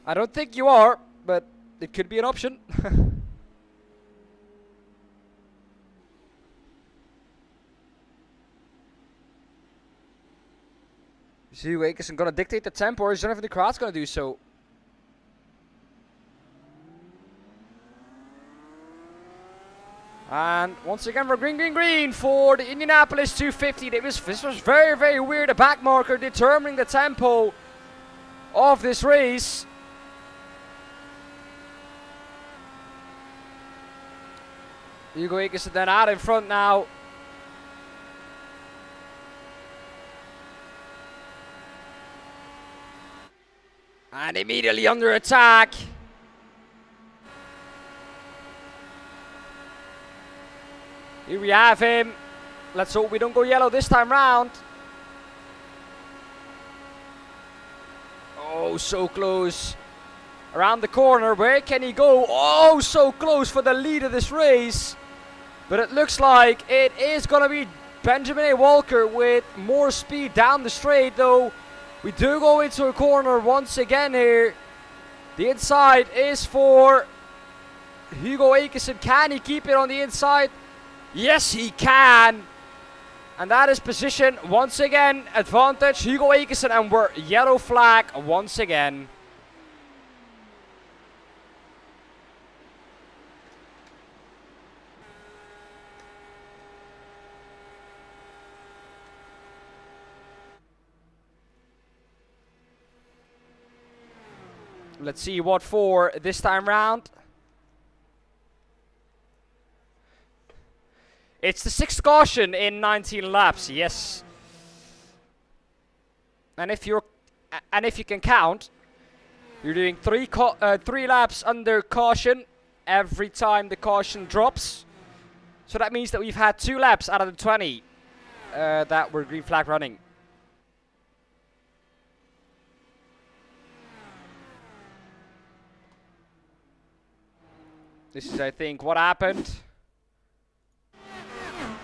I don't think you are, but it could be an option. Is Hugo Akerson gonna dictate the tempo, or is Jonathan Kratz gonna do so? And once again, we're green for the Indianapolis 250. This was very, very weird. A back marker determining the tempo of this race. Hugo Akerson then out in front now. And immediately under attack. Here we have him. Let's hope we don't go yellow this time round. Oh, so close. Around the corner. Where can he go? Oh, so close for the lead of this race. But it looks like it is going to be Benjamin A. Walker with more speed down the straight, though. We do go into a corner once again here. The inside is for Hugo Akerson. Can he keep it on the inside? Yes, he can. And that is position once again. Advantage Hugo Akerson, and we're yellow flag once again. Let's see what for this time round. It's the 6th caution in 19 laps, yes. And if you can count, you're doing 3 laps under caution every time the caution drops. So that means that we've had 2 laps out of the 20 that were green flag running. This is, I think, what happened.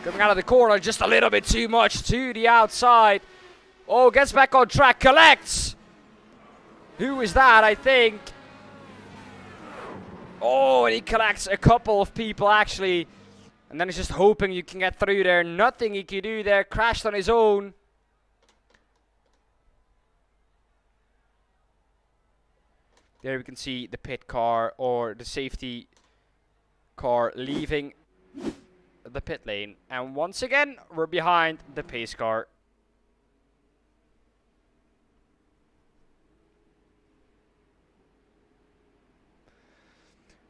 Coming out of the corner just a little bit too much to the outside. Oh, gets back on track, collects. Who is that, I think? Oh, and he collects a couple of people, actually. And then he's just hoping you can get through there. Nothing he can do there. Crashed on his own. There we can see the pit car or the safety car leaving the pit lane. And once again, we're behind the pace car.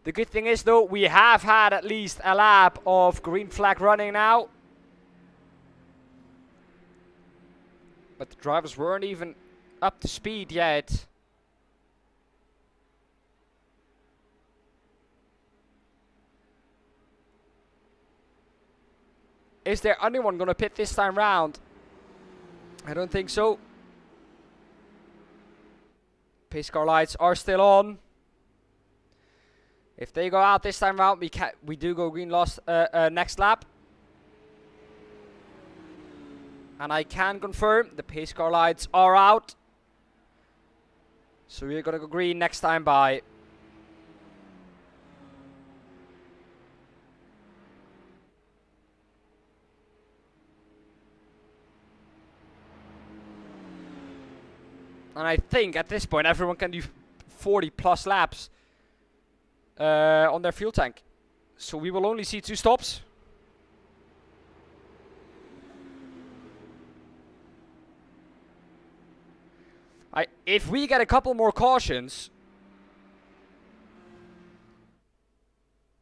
The good thing is, though, we have had at least a lap of green flag running now. But the drivers weren't even up to speed yet. Is there anyone going to pit this time round? I don't think so. Pace car lights are still on. If they go out this time round, we do go green next lap. And I can confirm the pace car lights are out. So we're going to go green next time by. And I think at this point everyone can do 40 plus laps on their fuel tank. So we will only see 2 stops. If we get a couple more cautions,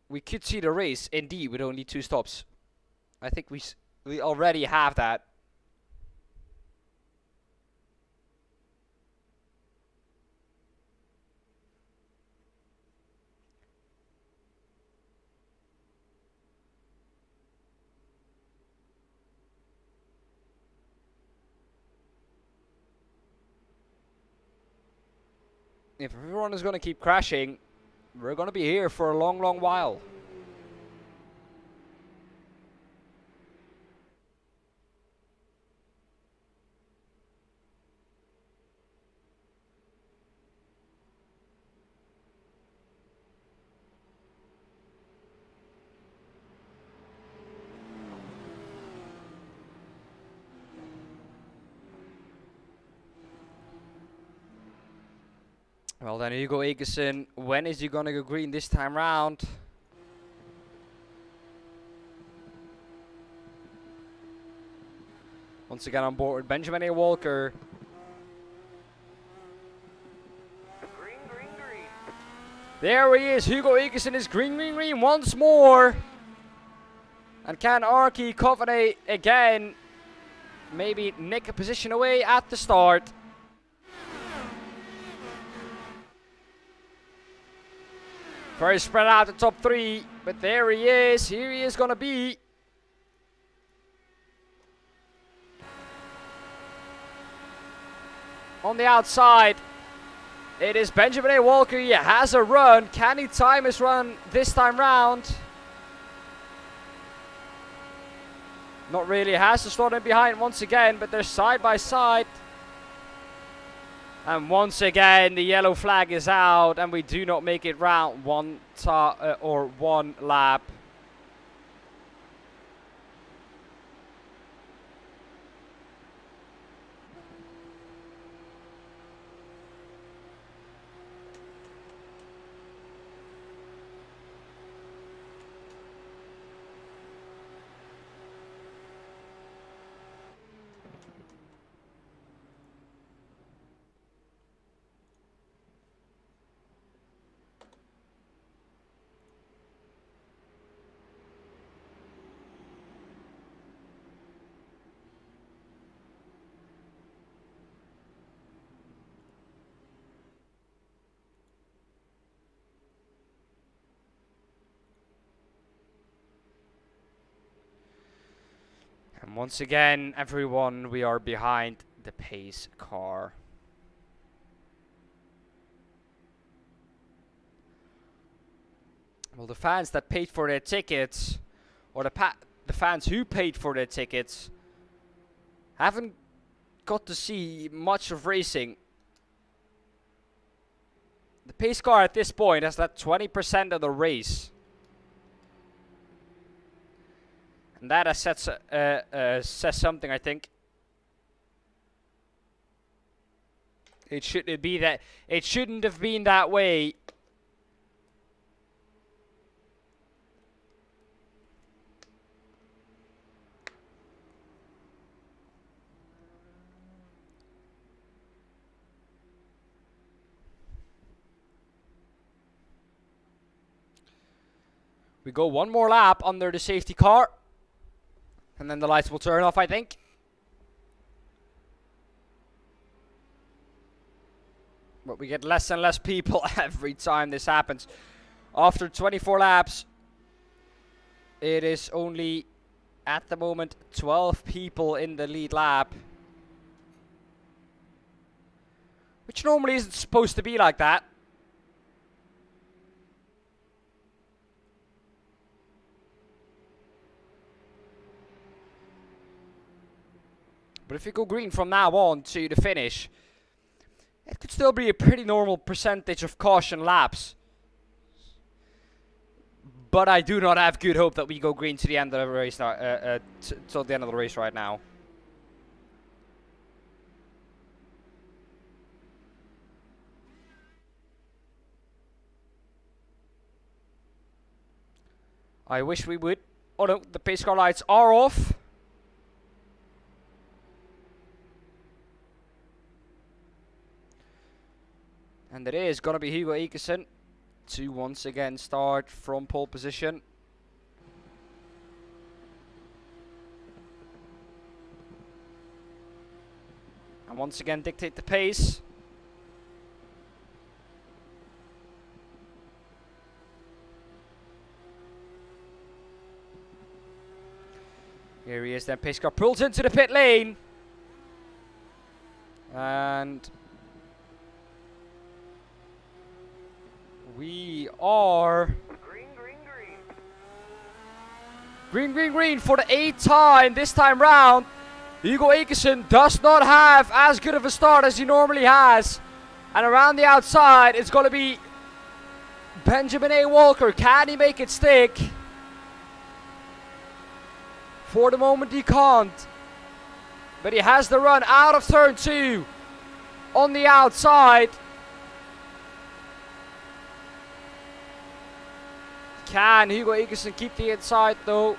we could see the race indeed with only 2 stops. I think we already have that. If everyone is going to keep crashing, we're going to be here for a long, long while. Well then, Hugo Egerson, when is he gonna go green this time round? Once again on board Benjamin A. Walker. Green, green, green. There he is, Hugo Egerson is green, green, green once more. And can Archie Coveney again maybe nick a position away at the start? Very spread out the top 3, but there he is. Here he is gonna be. On the outside, it is Benjamin A. Walker. He has a run. Can he time his run this time round? Not really. Has to slot in behind once again, but they're side by side. And once again, the yellow flag is out, and we do not make it round one lap. And once again, everyone, we are behind the pace car. Well, the fans that paid for their tickets, or the fans who paid for their tickets, haven't got to see much of racing. The pace car at this point has led 20% of the race. And that says something, I think. It shouldn't have been that way. We go one more lap under the safety car. And then the lights will turn off, I think. But we get less and less people every time this happens. After 24 laps, it is only, at the moment, 12 people in the lead lap. Which normally isn't supposed to be like that. But if you go green from now on to the finish, it could still be a pretty normal percentage of caution laps. But I do not have good hope that we go green to the end of the race now, till the end of the race right now. I wish we would. Oh no, the pace car lights are off. And it is gonna be Hugo Ekersen to once again start from pole position. And once again dictate the pace. Here he is then, pace car pulls into the pit lane. And we are Green, green, green. green, green, green for the 8th time this time round. Hugo Ekersen does not have as good of a start as he normally has. And around the outside, it's going to be Benjamin A. Walker. Can he make it stick? For the moment, he can't. But he has the run out of turn 2 on the outside. Can Hugo Ekersen keep the inside though?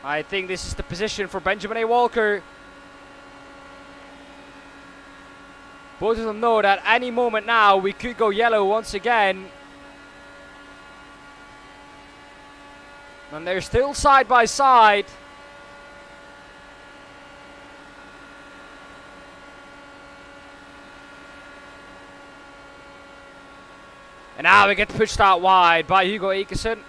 I think this is the position for Benjamin A. Walker. Both of them know that any moment now we could go yellow once again. And they're still side by side. And now we get pushed out wide by Hugo Ekersen.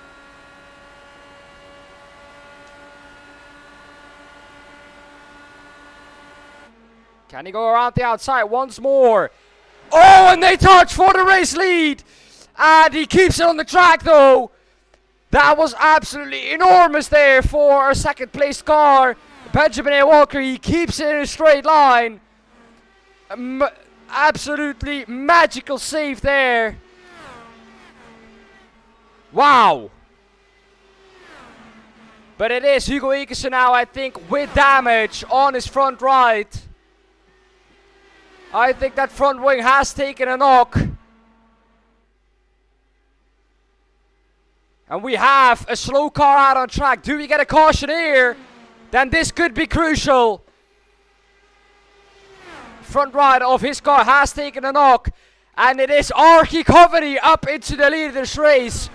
Can he go around the outside once more? Oh, and they touch for the race lead. And he keeps it on the track though. That was absolutely enormous there for a second place car. Benjamin A. Walker, he keeps it in a straight line. Absolutely magical save there. Wow. But it is Hugo Ekersen now, I think, with damage on his front right. I think that front wing has taken a knock. And we have a slow car out on track. Do we get a caution here? Then this could be crucial. Front right of his car has taken a knock. And it is Archie Coveney up into the lead of this race.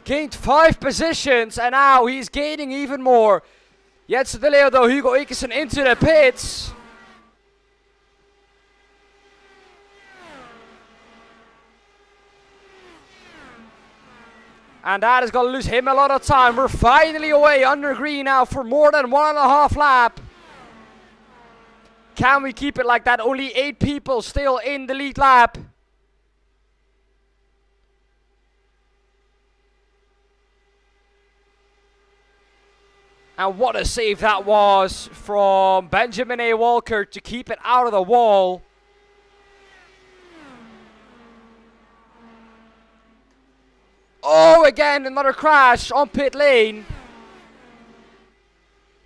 Gained 5 positions and now he's gaining even more. Jens de Leeuw though, Hugo Ekersen into the pits. And that is going to lose him a lot of time. We're finally away under green now for more than 1.5 lap. Can we keep it like that? Only 8 people still in the lead lap. And what a save that was from Benjamin A. Walker to keep it out of the wall. Oh, again, another crash on pit lane.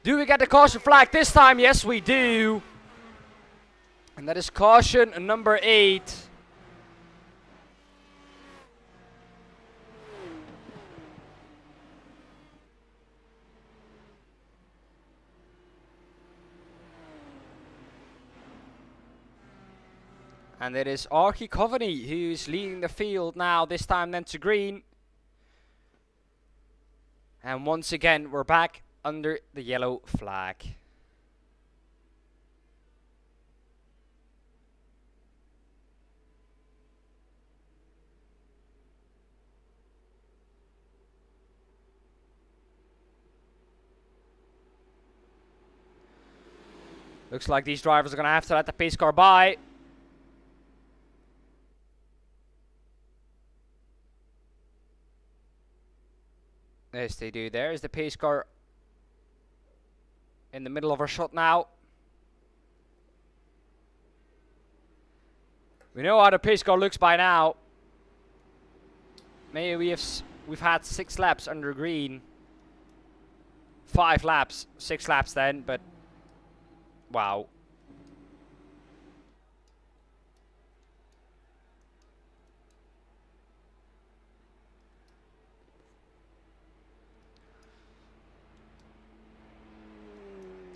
Do we get the caution flag this time? Yes, we do. And that is caution number 8. And it is Archie Coveney who's leading the field now, this time then to green. And once again, we're back under the yellow flag. Looks like these drivers are going to have to let the pace car by. Yes, they do. There is the pace car in the middle of our shot now. We know how the pace car looks by now. Maybe we've had 6 laps under green. 5 laps, 6 laps then, but wow.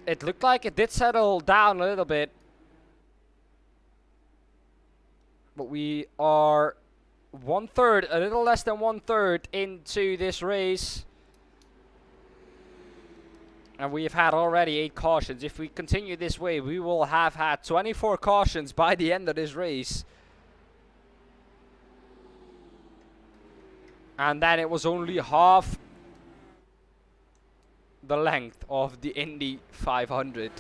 it looked like it did settle down a little bit. But we are 1/3, a little less than 1/3 into this race. And we have had already 8 cautions. If we continue this way, we will have had 24 cautions by the end of this race. And then it was only half the length of the Indy 500.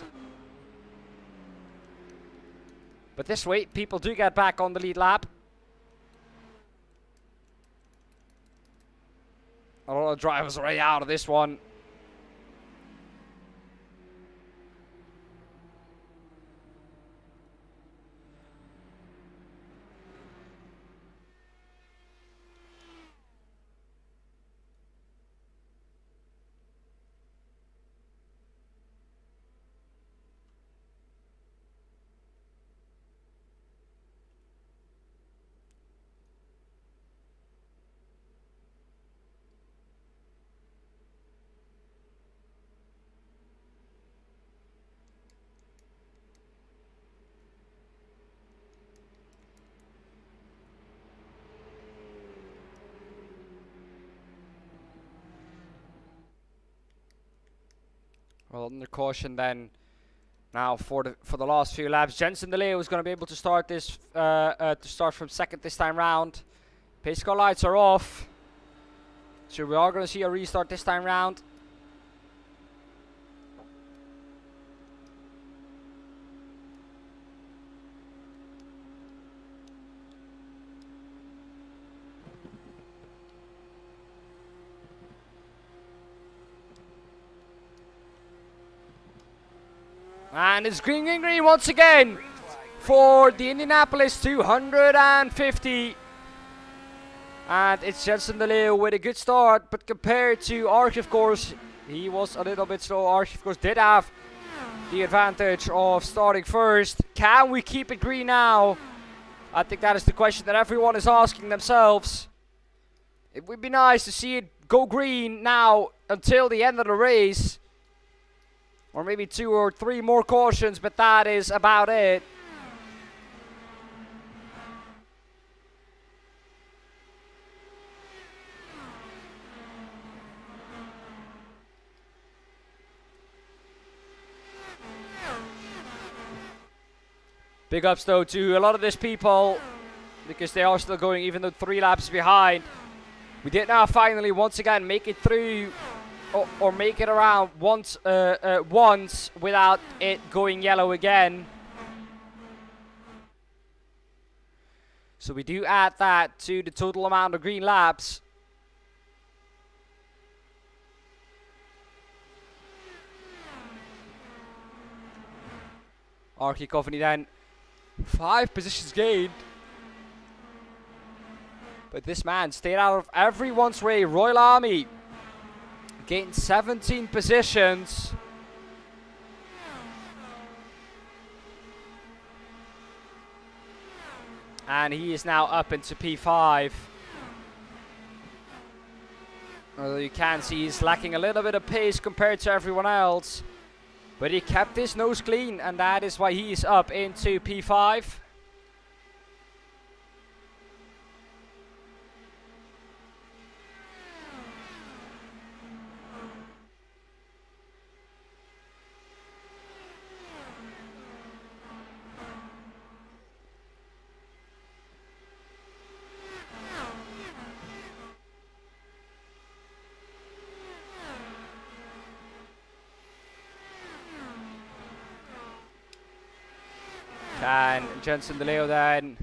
But this way, people do get back on the lead lap. A lot of drivers already out of this one. Well, under caution then. Now for the last few laps, Jensen DeLeo is going to be able to start this to start from second this time round. Pace car lights are off, so we are going to see a restart this time round. And it's green, green, green once again for the Indianapolis 250. And it's Jensen DeLeo with a good start, but compared to Archie, of course, he was a little bit slow. Archie, of course, did have the advantage of starting first. Can we keep it green now? I think that is the question that everyone is asking themselves. It would be nice to see it go green now until the end of the race. Or maybe 2 or 3 more cautions, but that is about it. Big ups though to a lot of these people, because they are still going even though 3 laps behind. We did now finally once again make it through or make it around once without it going yellow again. So we do add that to the total amount of green laps. Archie Coveney then 5 positions gained. But this man stayed out of everyone's way. Royal Army gained 17 positions. And he is now up into P5. Although you can see he's lacking a little bit of pace compared to everyone else. But he kept his nose clean, and that is why he is up into P5. Can Jensen DeLeo then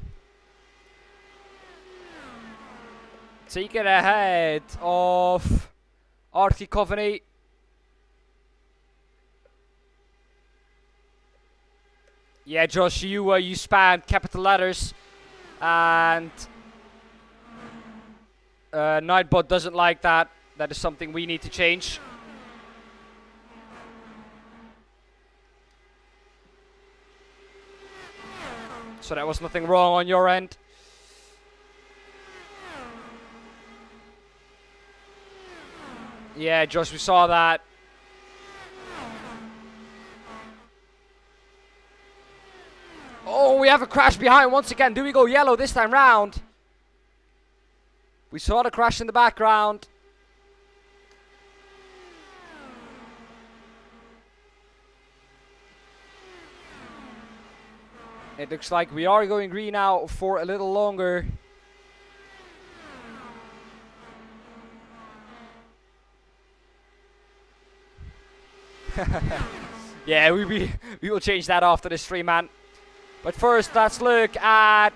take it ahead of Archie Coveney? Yeah, Josh, you spammed capital letters, and Nightbot doesn't like that. That is something we need to change. So there was nothing wrong on your end. Yeah, Josh, we saw that. Oh, we have a crash behind once again. Do we go yellow this time round? We saw the crash in the background. It looks like we are going green now for a little longer. Yeah, we will change that after this stream, man. But first, let's look at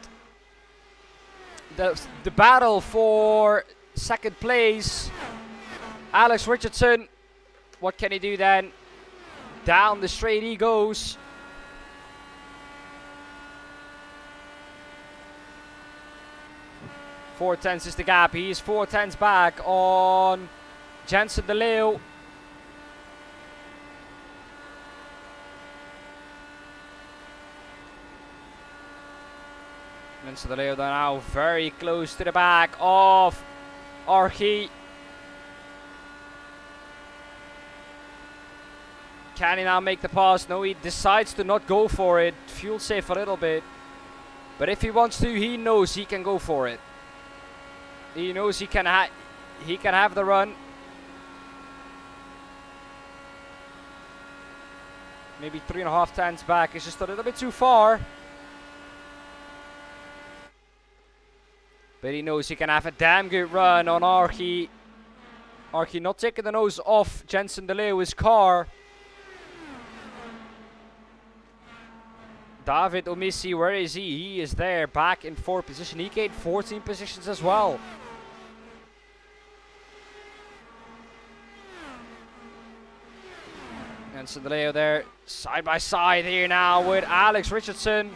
the battle for second place. Alex Richardson, what can he do then? Down the straight he goes. Four tenths is the gap. He's 4 tenths back on Jensen De Leeuw. Jensen De Leeuw now very close to the back of Archie. Can he now make the pass? No, he decides to not go for it. Fuel safe a little bit. But if he wants to, he knows he can go for it. He knows he can have the run. Maybe 3.5 tenths back is just a little bit too far. But he knows he can have a damn good run on Archie. Archie not taking the nose off Jensen De Leeuw's car. David Omissi, where is he? He is there, back in 4th position. He gained 14 positions as well. Jensen De Leeuw there, side by side here now with Alex Richardson.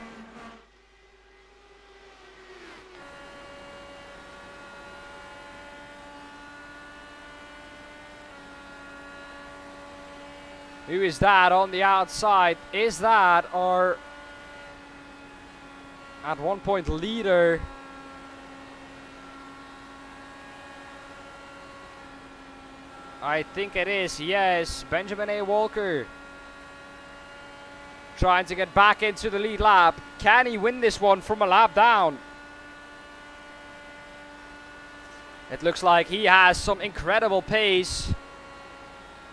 Who is that on the outside? Is that our, at one point, leader? I think it is, yes. Benjamin A. Walker. Trying to get back into the lead lap. Can he win this one from a lap down? It looks like he has some incredible pace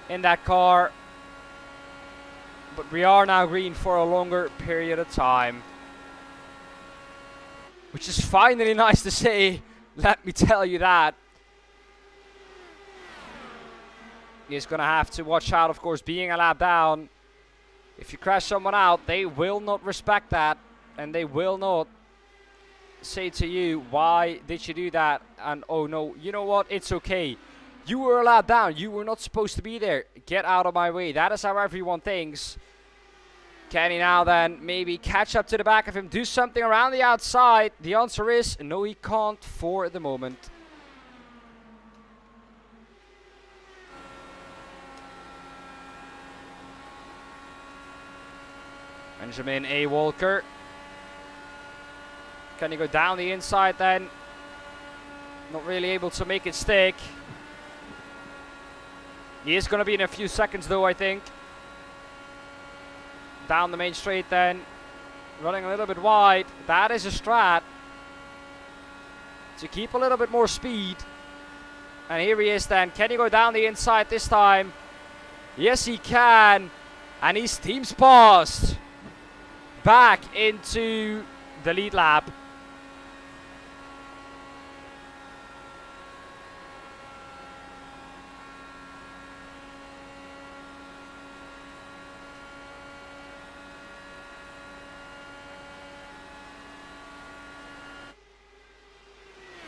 in that car. But we are now green for a longer period of time. Which is finally nice to say, let me tell you that. He's going to have to watch out, of course, being a lap down. If you crash someone out, they will not respect that. And they will not say to you, why did you do that? And oh no, you know what? It's okay. You were a lap down. You were not supposed to be there. Get out of my way. That is how everyone thinks. Can he now then maybe catch up to the back of him? Do something around the outside? The answer is no, he can't for the moment. Benjamin A. Walker. Can he go down the inside then? Not really able to make it stick. He is going to be in a few seconds though, I think. Down the main straight then. Running a little bit wide. That is a strat. To keep a little bit more speed. And here he is then. Can he go down the inside this time? Yes, he can. And he steams past. Back into the lead lap.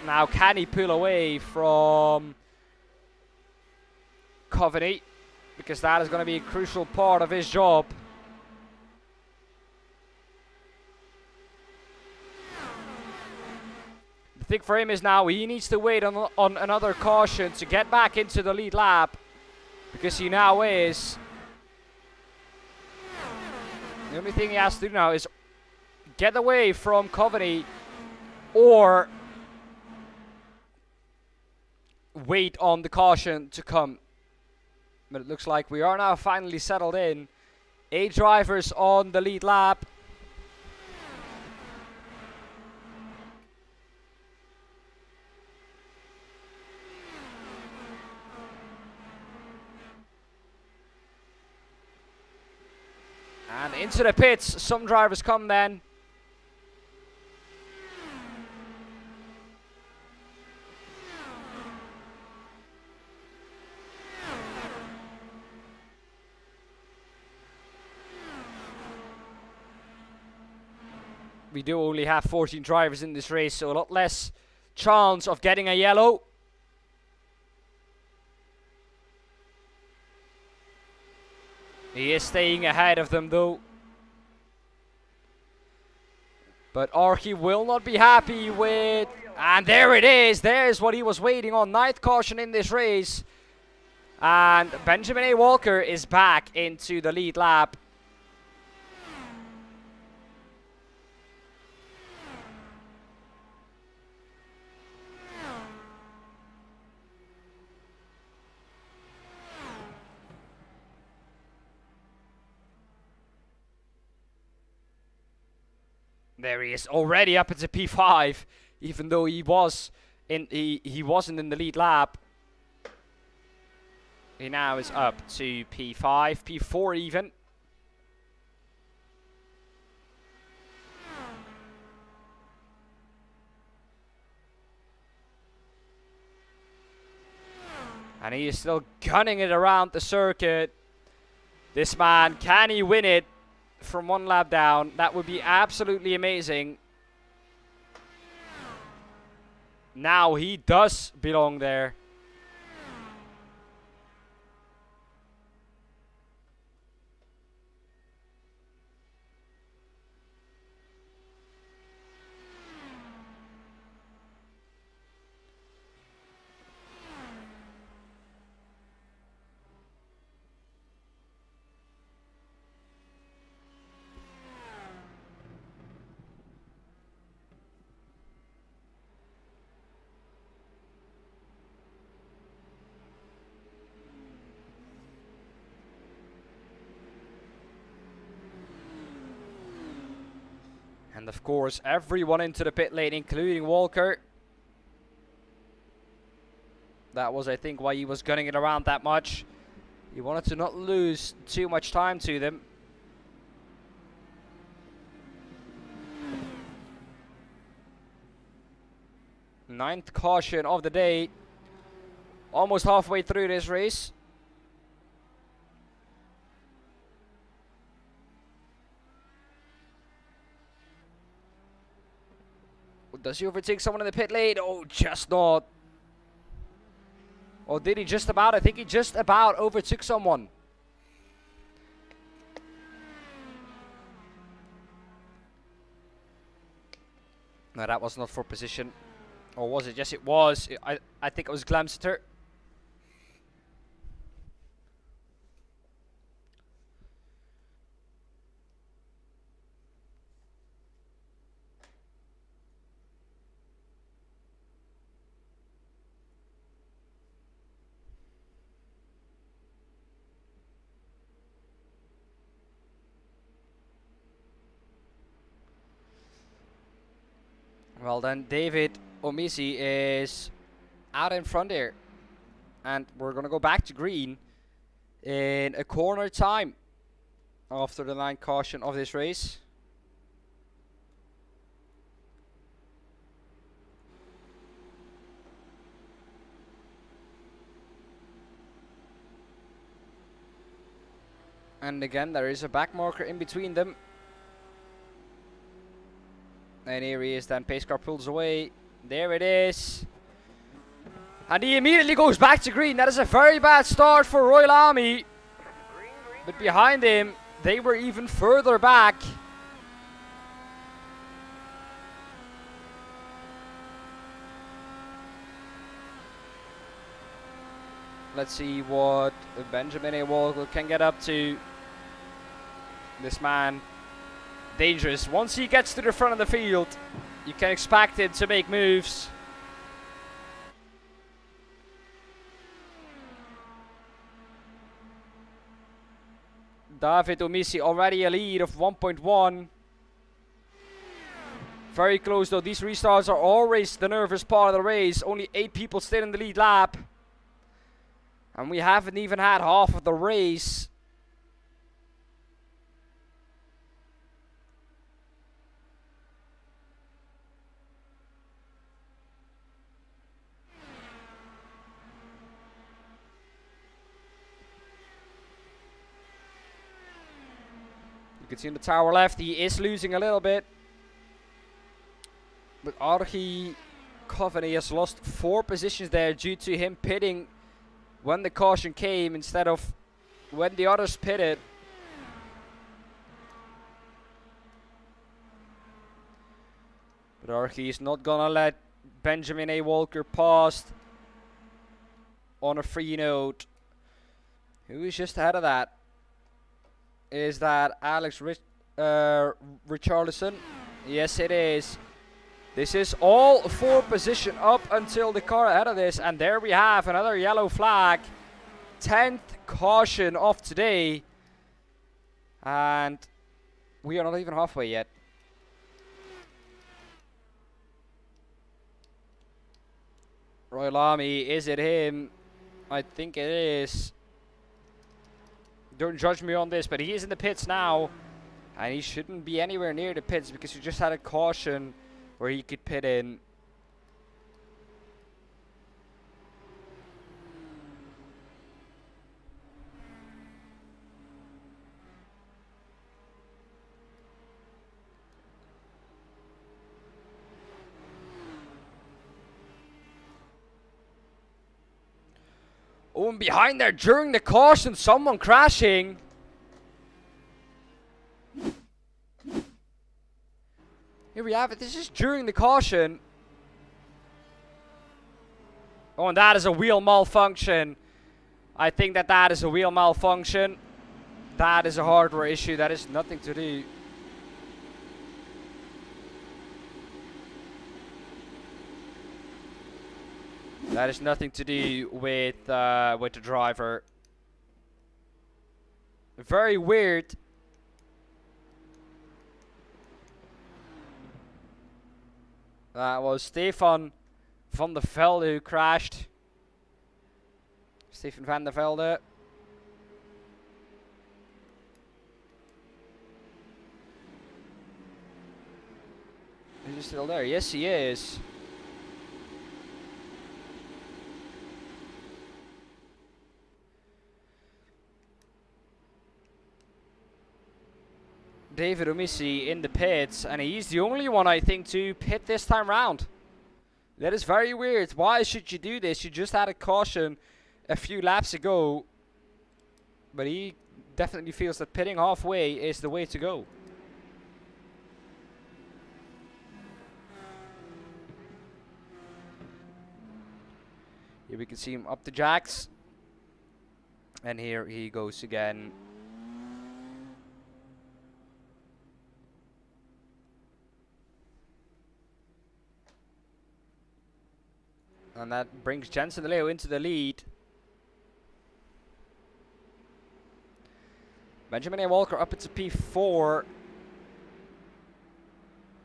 Now, can he pull away from Coveney? Because that is going to be a crucial part of his job. The thing for him is now he needs to wait on another caution to get back into the lead lap. Because he now is. The only thing he has to do now is get away from Coveney or wait on the caution to come. But it looks like we are now finally settled in. 8 drivers on the lead lap. And into the pits, some drivers come then. We do only have 14 drivers in this race, so a lot less chance of getting a yellow. He is staying ahead of them though. But Archie will not be happy with... And there it is. There's what he was waiting on. Ninth caution in this race. And Benjamin A. Walker is back into the lead lap. There he is, already up into P5, even though he wasn't in the lead lap. He now is up to P5, P4 even. And he is still gunning it around the circuit. This man, can he win it from one lap down? That would be absolutely amazing. Now he does belong there. And of course, everyone into the pit lane, including Walker. That was, I think, why he was gunning it around that much. He wanted to not lose too much time to them. Ninth caution of the day. Almost halfway through this race. Does he overtake someone in the pit lane? Oh, just not. Or did he just about? I think he just about overtook someone. No, that was not for position. Or was it? Yes, it was. I think it was Glamster. Well then, David Omisi is out in front here. And we're going to go back to green in a corner time after the 9th caution of this race. And again, there is a back marker in between them. And here he is then, pace car pulls away. There it is. And he immediately goes back to green. That is a very bad start for Royal Army. But behind him, they were even further back. Let's see what Benjamin A. Walker can get up to. This man, dangerous. Once he gets to the front of the field, you can expect him to make moves. David Omisi already a lead of 1.1. Very close though. These restarts are always the nervous part of the race. Only 8 people still in the lead lap. And we haven't even had half of the race. can see in the tower left, he is losing a little bit. But Archie Coveney has lost 4 positions there due to him pitting when the caution came instead of when the others pitted. But Archie is not gonna let Benjamin A. Walker past on a free note. Who is just ahead of that? Is that Alex Richarlison? Yes, it is. This is all 4 position up until the car ahead of this. And there we have another yellow flag. 10th caution of today. And we are not even halfway yet. Royal Army, is it him? I think it is. Don't judge me on this, but he is in the pits now. And he shouldn't be anywhere near the pits because he just had a caution where he could pit in. Oh, and behind there during the caution, someone crashing. Here we have it. This is during the caution. Oh, and that is a wheel malfunction. I think that is a wheel malfunction. That is a hardware issue. That is nothing to do. That is nothing to do with the driver. Very weird. That was Stefan van der Velde who crashed. Stefan van der Velde. Is he still there? Yes, he is. David Omissi in the pits, and he's the only one I think to pit this time round. That is very weird. Why should you do this? You just had a caution a few laps ago, but he definitely feels that pitting halfway is the way to go. Here we can see him up the jacks, and here he goes again. And that brings Jensen Leo into the lead. Benjamin A. Walker up into P4.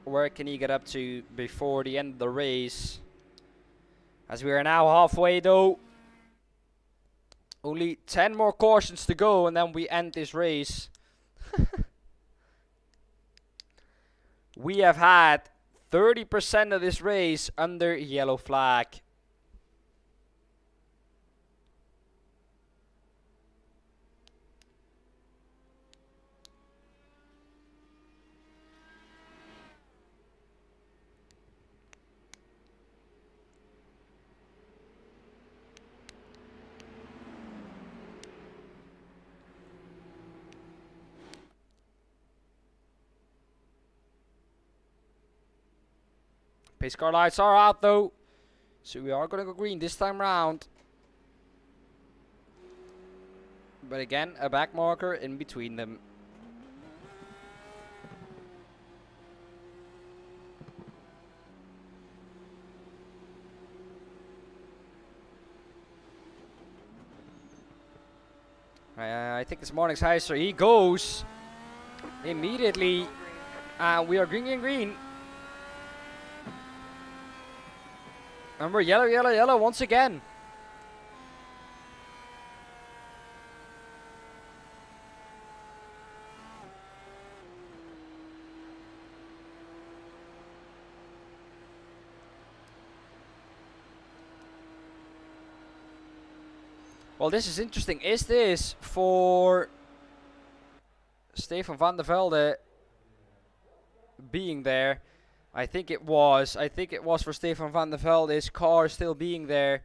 Where can he get up to before the end of the race? As we are now halfway though. Only 10 more cautions to go and then we end this race. We have had 30% of this race under yellow flag. Pace car lights are out though, so we are going to go green this time round. But again, a back marker in between them. I think this morning's heister, he goes immediately. We are green and green. And we're yellow, yellow, yellow once again. Well, this is interesting. Is this for Stefan van der Velde being there. I think it was for Stefan van der Velde's car still being there.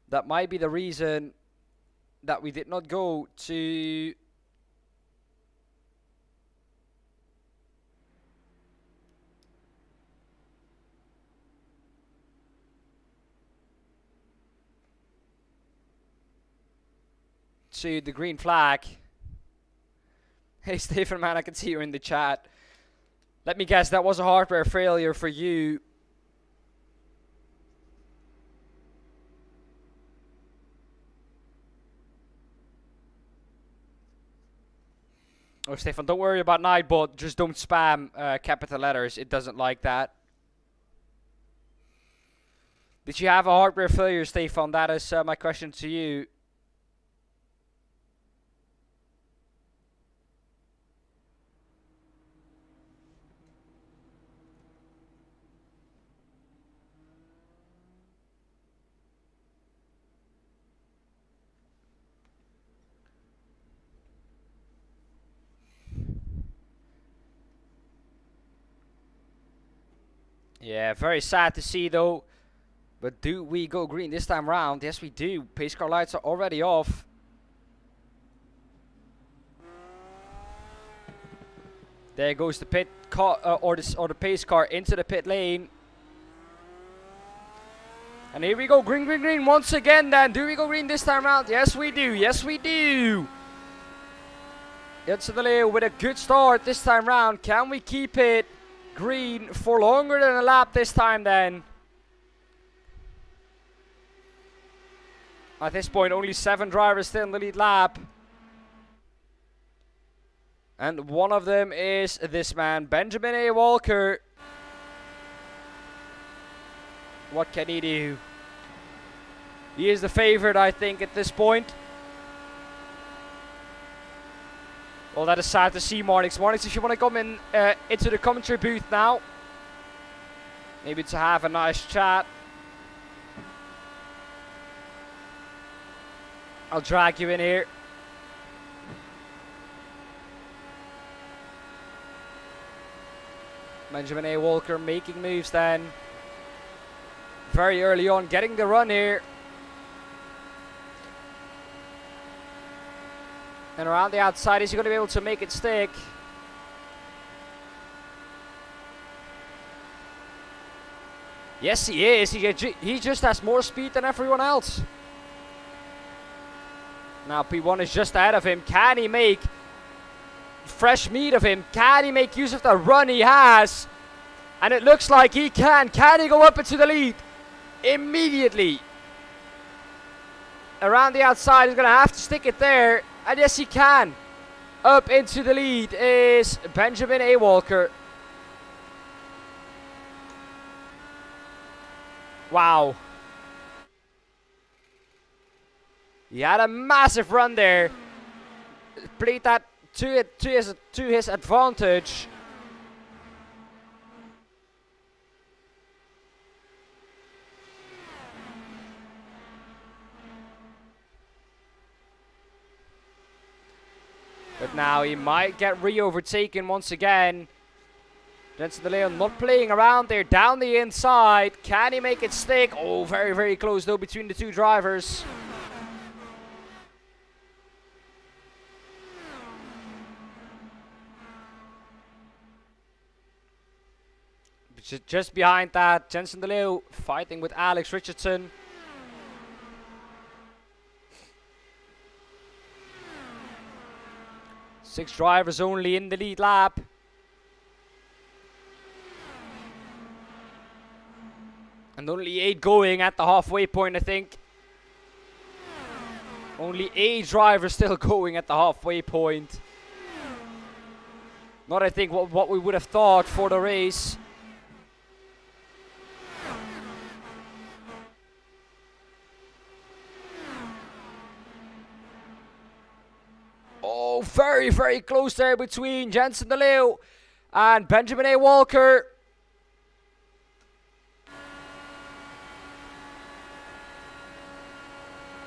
That might be the reason that we did not go to the green flag. Hey Stefan, man, I can see you in the chat. Let me guess, that was a hardware failure for you. Oh, Stefan, don't worry about Nightbot. Just don't spam capital letters. It doesn't like that. Did you have a hardware failure, Stefan? That is my question to you. Yeah, very sad to see though. But do we go green this time round? Yes, we do. Pace car lights are already off. There goes the pit car, or the pace car into the pit lane. And here we go, green, green, green once again. Then do we go green this time round? Yes, we do. Yes, we do. Jensen de Leeuw with a good start this time round. Can we keep it green for longer than a lap this time then? At this point, only 7 drivers still in the lead lap. And one of them is this man, Benjamin A. Walker. What can he do? He is the favorite, I think, at this point. Well, that is sad to see, Marnix. Marnix, if you want to come in into the commentary booth now, maybe to have a nice chat, I'll drag you in here. Benjamin A. Walker making moves then. Very early on, getting the run here. And around the outside, is he going to be able to make it stick? Yes, he is. He just has more speed than everyone else. Now P1 is just ahead of him. Can he make fresh meat of him? Can he make use of the run he has? And it looks like he can. Can he go up into the lead? Immediately. Around the outside, he's going to have to stick it there. And yes, he can. Up into the lead is Benjamin A. Walker. Wow. He had a massive run there. Played that to his advantage. But now he might get re-overtaken once again. Jensen de Leeuw not playing around there, down the inside. Can he make it stick? Oh, very, very close though between the two drivers. Just behind that, Jensen de Leeuw fighting with Alex Richardson. Six drivers only in the lead lap. And only 8 going at the halfway point, I think. Only 8 drivers still going at the halfway point. Not, I think, what we would have thought for the race. Oh, very, very close there between Jensen de Leeuw and Benjamin A. Walker.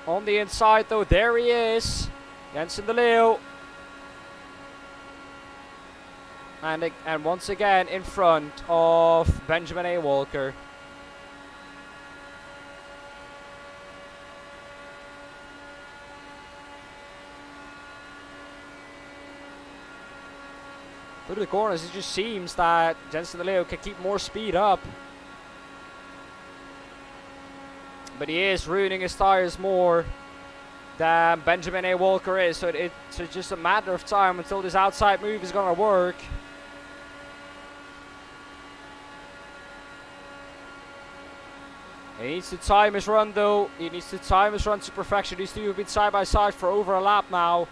On the inside though, there he is. Jensen de Leeuw. And once again in front of Benjamin A. Walker. Through the corners, it just seems that Jensen De Leeuw can keep more speed up. But he is ruining his tires more than Benjamin A. Walker is. So it's just a matter of time until this outside move is going to work. He needs to time his run though. He needs to time his run to perfection. These two have been side by side for over a lap now.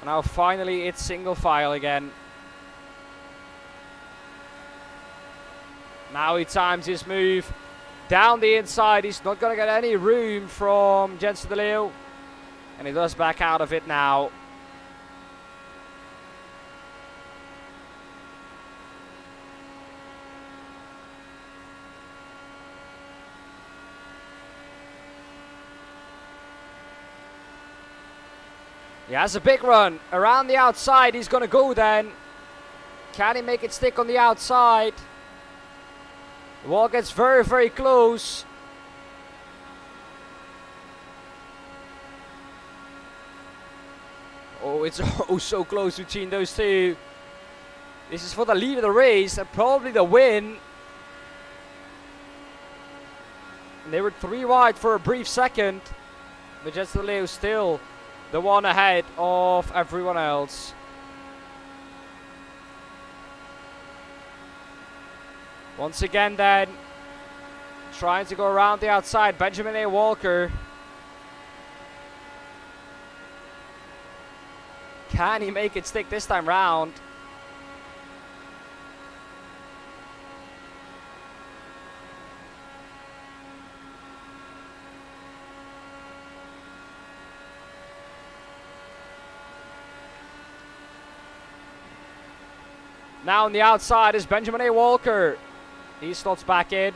And now finally it's single file again. Now he times his move down the inside. He's not going to get any room from Jensen De Leeuw. And he does back out of it now. He has a big run around the outside. He's going to go then. Can he make it stick on the outside? The wall gets very, very close. Oh, it's oh so close between those two. This is for the lead of the race and probably the win. And they were 3 wide for a brief second. But Jensen De Leeuw still the one ahead of everyone else. Once again then, trying to go around the outside, Benjamin A. Walker. Can he make it stick this time round? Now on the outside is Benjamin A. Walker. He slots back in.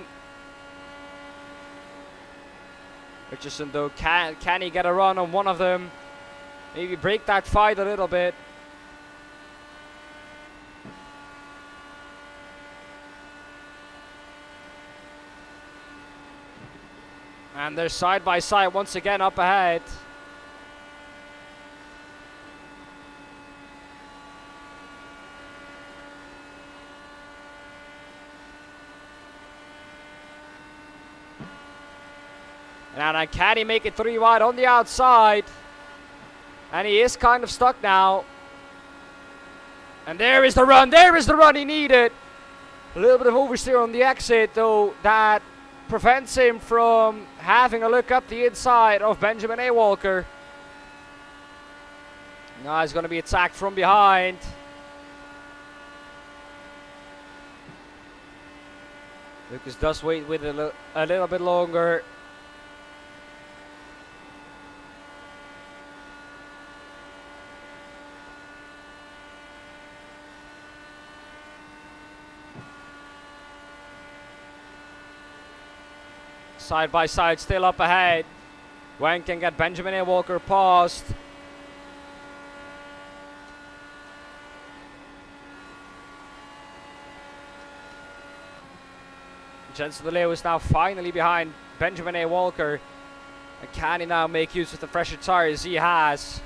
Richardson though, can he get a run on one of them? Maybe break that fight a little bit. And they're side by side once again up ahead. And can he make it 3 wide on the outside? And he is kind of stuck now. And there is the run. There is the run he needed. A little bit of oversteer on the exit, though, that prevents him from having a look up the inside of Benjamin A. Walker. Now he's going to be attacked from behind. Lucas does wait with a little bit longer. Side by side, still up ahead. Wang can get Benjamin A. Walker past. Jensen De Leeuw is now finally behind Benjamin A. Walker. And can he now make use of the fresher tires he has?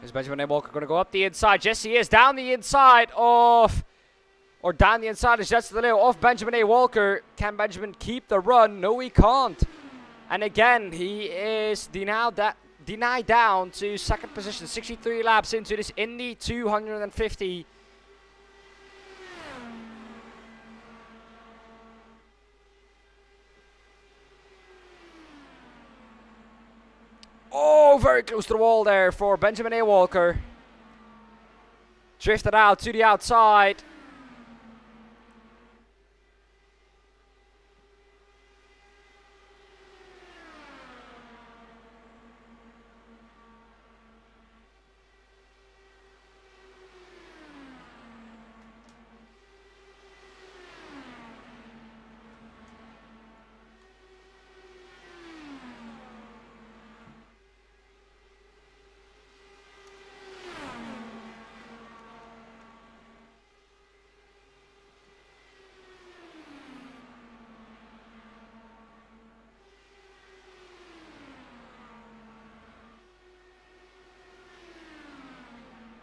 Is Benjamin A. Walker going to go up the inside? Yes, he is. Down the inside of... Or down the inside is Jensen De Leeuw off Benjamin A. Walker. Can Benjamin keep the run? No, he can't. And again, he is denied down to second position. 63 laps into this Indy 250. Oh, very close to the wall there for Benjamin A. Walker. Drifted out to the outside.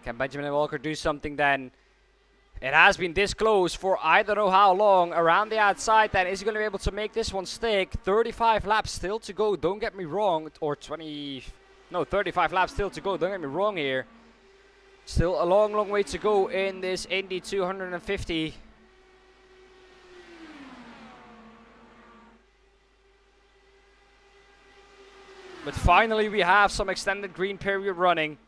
Can Benjamin Walker do something then? It has been this close for I don't know how long. Around the outside then. Is he going to be able to make this one stick? 35 laps still to go. Don't get me wrong. Or 20... No, 35 laps still to go. Don't get me wrong here. Still a long, long way to go in this Indy 250. But finally we have some extended green period running.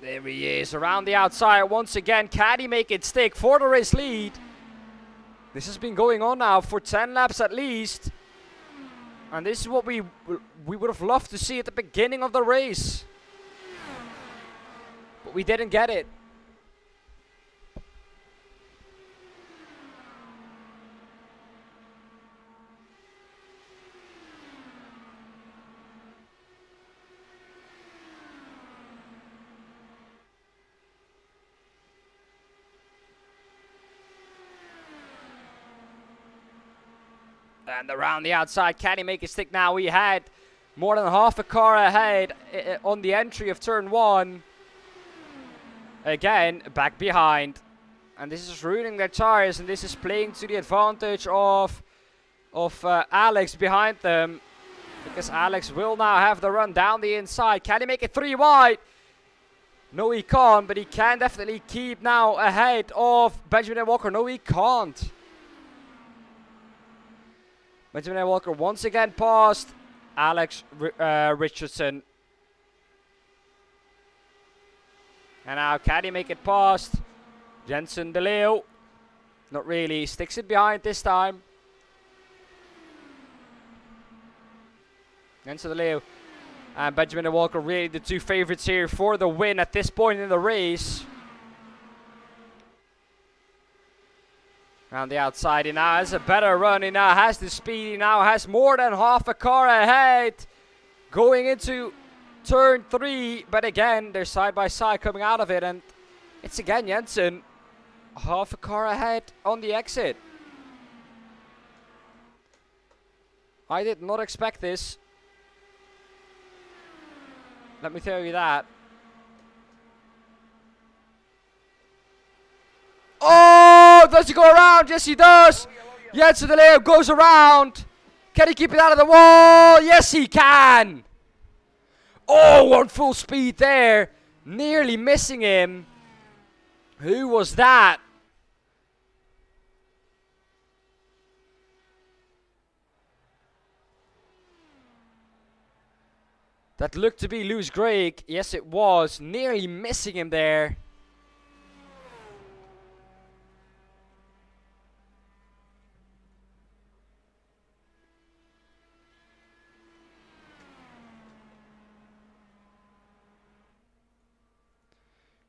There he is, around the outside once again. Can he make it stick for the race lead? This has been going on now for 10 laps at least. And this is what we would have loved to see at the beginning of the race. But we didn't get it. And around the outside, can he make it stick now? He had more than half a car ahead on the entry of turn 1. Again, back behind. And this is ruining their tires, and this is playing to the advantage of Alex behind them. Because Alex will now have the run down the inside. Can he make it 3 wide? No, he can't, but he can definitely keep now ahead of Benjamin Walker. No, he can't. Benjamin Walker once again passed Alex Richardson. And now can he make it past Jensen De Leeuw? Not really. Sticks it behind this time. Jensen De Leeuw and Benjamin Walker really the two favorites here for the win at this point in the race. Around the outside, he now has a better run, he now has the speed, he now has more than half a car ahead. Going into turn 3, but again, they're side by side coming out of it, and it's again Jensen, half a car ahead on the exit. I did not expect this. Let me tell you that. Oh, does he go around? Yes, he does. Jensen De Leeuw goes around. Can he keep it out of the wall? Yes, he can. Oh, on full speed there. Nearly missing him. Who was that? That looked to be Lewis Gregg. Yes, it was. Nearly missing him there.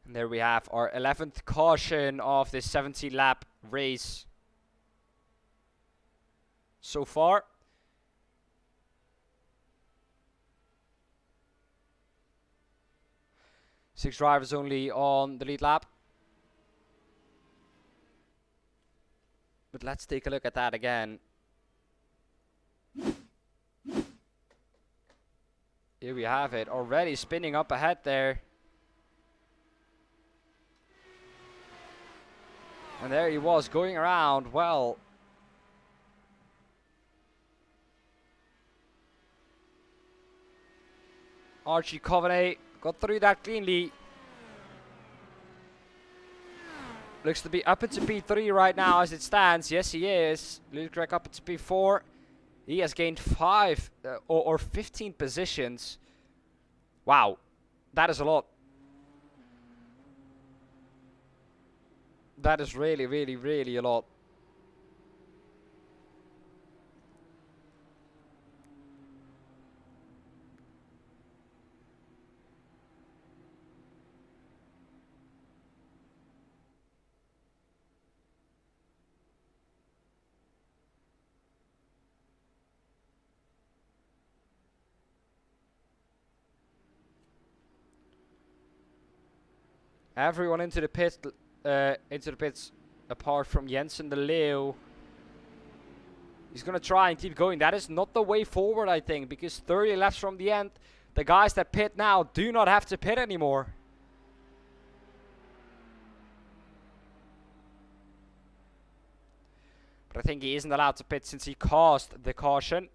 And there we have our 11th caution of this 70-lap race so far. Six drivers only on the lead lap. But let's take a look at that again. Here we have it, already spinning up ahead there. And there he was, going around, well. Archie Coveney got through that cleanly. Looks to be up into P3 right now as it stands. Yes, he is. Lewis Gregg up into P4. He has gained 5 or 15 positions. Wow, that is a lot. That is really, really, really a lot. Everyone into the pits, apart from Jensen de Leeuw. He's gonna try and keep going. That is not the way forward, I think, because 30 laps from the end, the guys that pit now do not have to pit anymore. But I think he isn't allowed to pit since he caused the caution.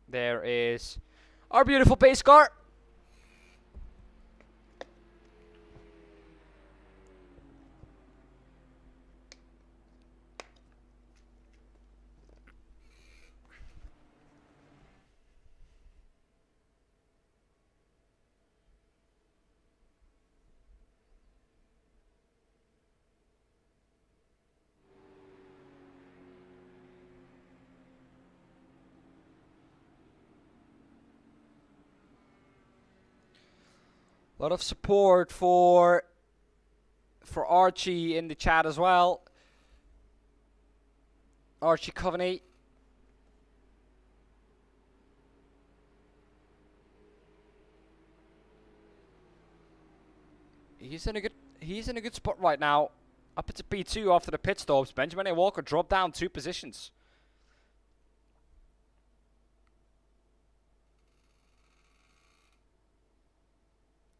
There is our beautiful pace car. A lot of support for Archie in the chat as well. Archie Coveney. He's in a good spot right now. Up into P2 after the pit stops. Benjamin A. Walker dropped down 2 positions.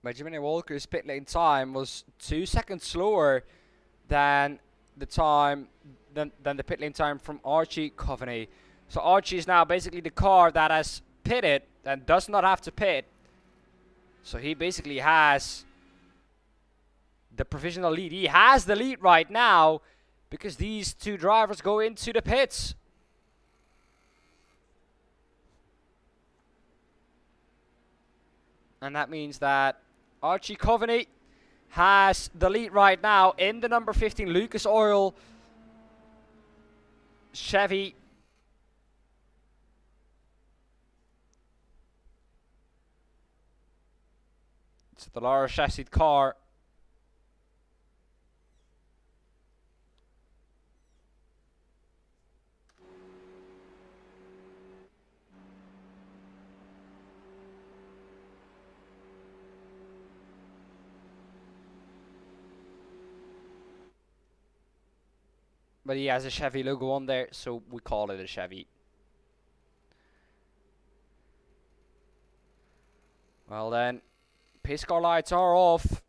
Benjamin A. Walker's pit lane time was 2 seconds slower than the pit lane time from Archie Coveney. So Archie is now basically the car that has pitted and does not have to pit. So he basically has the provisional lead. He has the lead right now because these 2 drivers go into the pits. And that means that Archie Coveney has the lead right now in the number 15 Lucas Oil Chevy. It's the Lara chassis car. But he has a Chevy logo on there, so we call it a Chevy. Well then, pace car lights are off.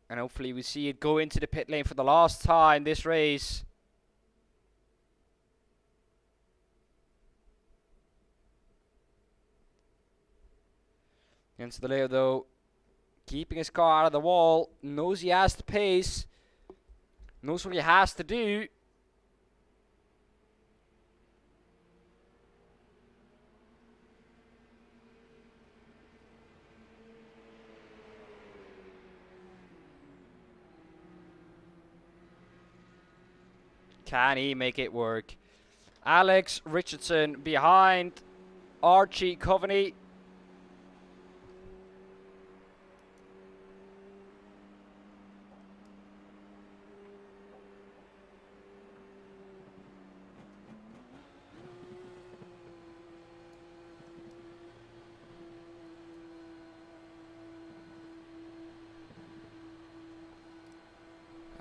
And hopefully we see it go into the pit lane for the last time this race. Jensen de Leeuw though, keeping his car out of the wall, knows he has the pace. Knows what he has to do. Can he make it work? Alex Richardson behind Archie Coveney.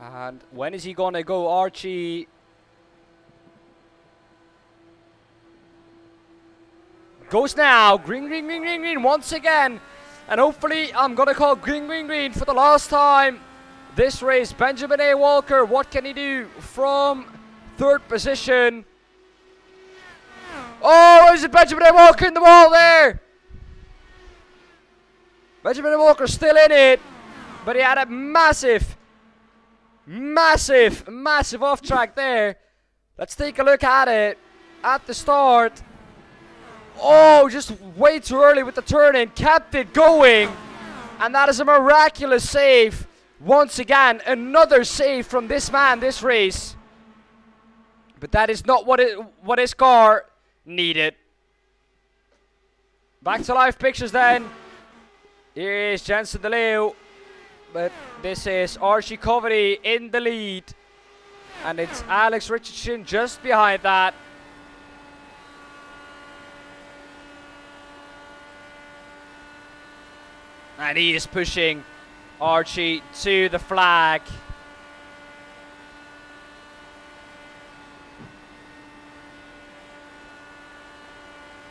And when is he gonna go, Archie? Goes now. Green, green, green, green, green once again. And hopefully I'm gonna call green, green, green for the last time this race. Benjamin A. Walker, what can he do from 3rd position? Oh, is it Benjamin A. Walker in the wall there? Benjamin A. Walker still in it. But he had a massive off track there. Let's take a look at it at the start. Oh, just way too early with the turn in, kept it going, and that is a miraculous save once again. Another save from this man this race, but that is not what his car needed. Back to live pictures then. Here is Jensen de Leeuw. But this is Archie Coveney in the lead. And it's Alex Richardson just behind that. And he is pushing Archie to the flag.